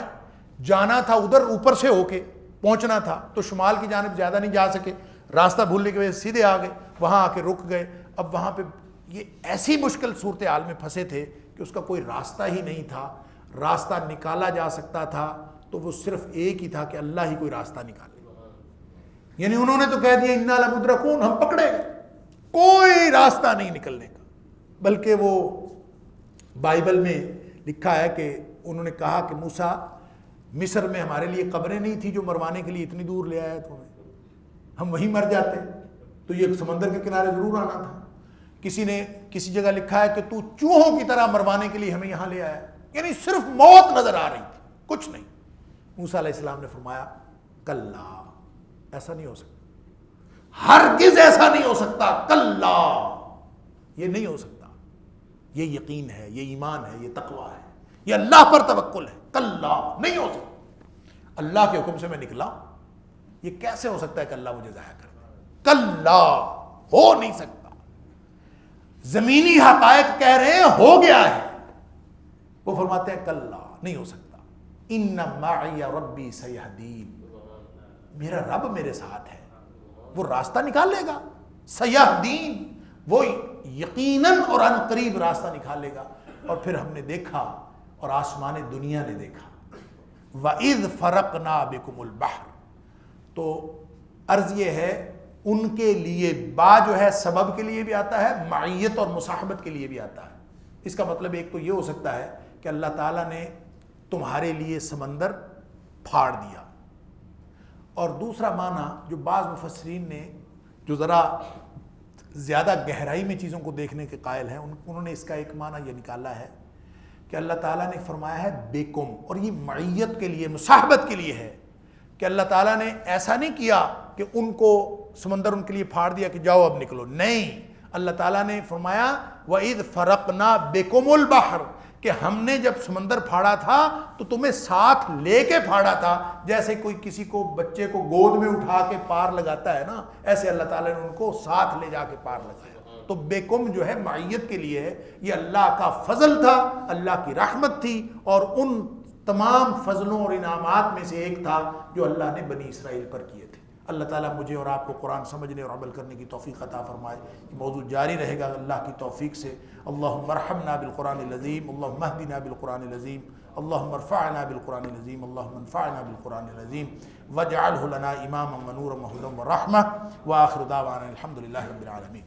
جانا تھا ادھر اوپر سے ہو کے پہنچنا تھا، تو شمال کی جانب زیادہ نہیں جا سکے، راستہ بھولنے کی وجہ سے سیدھے آ گئے، وہاں آ کے رک گئے۔ اب وہاں پہ یہ ایسی مشکل صورتحال میں پھنسے تھے کہ اس کا کوئی راستہ ہی نہیں تھا، راستہ نکالا جا سکتا تھا تو وہ صرف ایک ہی تھا کہ اللہ ہی کوئی راستہ نکالے۔ یعنی انہوں نے تو کہہ دیا انا لمدرکون، ہم پکڑے گئے، کوئی راستہ نہیں نکلنے کا۔ بلکہ وہ بائبل میں لکھا ہے کہ انہوں نے کہا کہ موسیٰ، مصر میں ہمارے لیے قبریں نہیں تھی جو مروانے کے لیے اتنی دور لے آیا تمہیں، ہم وہیں مر جاتے، تو یہ سمندر کے کنارے ضرور آنا تھا۔ کسی نے کسی جگہ لکھا ہے کہ تو چوہوں کی طرح مروانے کے لیے ہمیں یہاں لے آیا، یعنی صرف موت نظر آ رہی تھی، کچھ نہیں۔ موسیٰ علیہ السلام نے فرمایا کلا، ایسا نہیں ہو سکتا، ہرگز ایسا نہیں ہو سکتا، کلا، یہ نہیں ہو سکتا، یہ یقین ہے، یہ ایمان ہے، یہ تقویٰ ہے، یہ اللہ پر توکل ہے، کلا نہیں ہو سکتا، اللہ کے حکم سے میں نکلا، یہ کیسے ہو سکتا ہے کہ اللہ مجھے ضائع کر دے؟ کلا، ہو نہیں سکتا۔ زمینی حقائق کہہ رہے ہیں ہو گیا ہے، وہ فرماتے ہیں کلا نہیں ہو سکتا، ان معی ربی سیہدین، میرا رب میرے ساتھ ہے، وہ راستہ نکال لے گا، سیہدین، وہ یقیناً اور ان قریب راستہ نکال لے گا۔ اور پھر ہم نے دیکھا اور آسمان دنیا نے دیکھا، وَإِذْ فَرَقْنَا بِكُمُ الْبَحْرَ، تو عرض یہ ہے ان کے لیے، با جو ہے سبب کے لیے بھی آتا ہے، معیت اور مصاحبت کے لیے بھی آتا ہے۔ اس کا مطلب ایک تو یہ ہو سکتا ہے کہ اللہ تعالیٰ نے تمہارے لیے سمندر پھاڑ دیا، اور دوسرا معنی جو بعض مفسرین نے جو ذرا زیادہ گہرائی میں چیزوں کو دیکھنے کے قائل ہیں، انہوں نے اس کا ایک معنی یہ نکالا ہے کہ اللہ تعالیٰ نے فرمایا ہے بیکم، اور یہ معیت کے لیے، مصاحبت کے لیے ہے، کہ اللہ تعالیٰ نے ایسا نہیں کیا کہ ان کو سمندر ان کے لیے پھاڑ دیا کہ جاؤ اب نکلو، نہیں، اللہ تعالیٰ نے فرمایا وَإِذْ فَرَقْنَا بِكُمُ الْبَحْرَ، کہ ہم نے جب سمندر پھاڑا تھا تو تمہیں ساتھ لے کے پھاڑا تھا، جیسے کوئی کسی کو بچے کو گود میں اٹھا کے پار لگاتا ہے نا، ایسے اللہ تعالیٰ نے ان کو ساتھ لے جا کے پار لگایا۔ تو بیکم جو ہے معیت کے لیے ہے، یہ اللہ کا فضل تھا، اللہ کی رحمت تھی، اور ان تمام فضلوں اور انعامات میں سے ایک تھا جو اللہ نے بنی اسرائیل پر کیے تھے۔ اللہ تعالیٰ مجھے اور آپ کو قرآن سمجھنے اور عمل کرنے کی توفیق عطا فرمائے۔ یہ موضوع جاری رہے گا اللہ کی توفیق سے۔ اللہم ارحمنا بالقرآن العظیم، اللہم اہدنا بالقرآن العظیم، اللہم ارفعنا بالقرآن العظیم، اللہم انفعنا بالقرآن العظیم واجعلہ لنا اماما ونورا وہدی ورحمہ، وآخر دعوانا الحمدللہ رب العالمین۔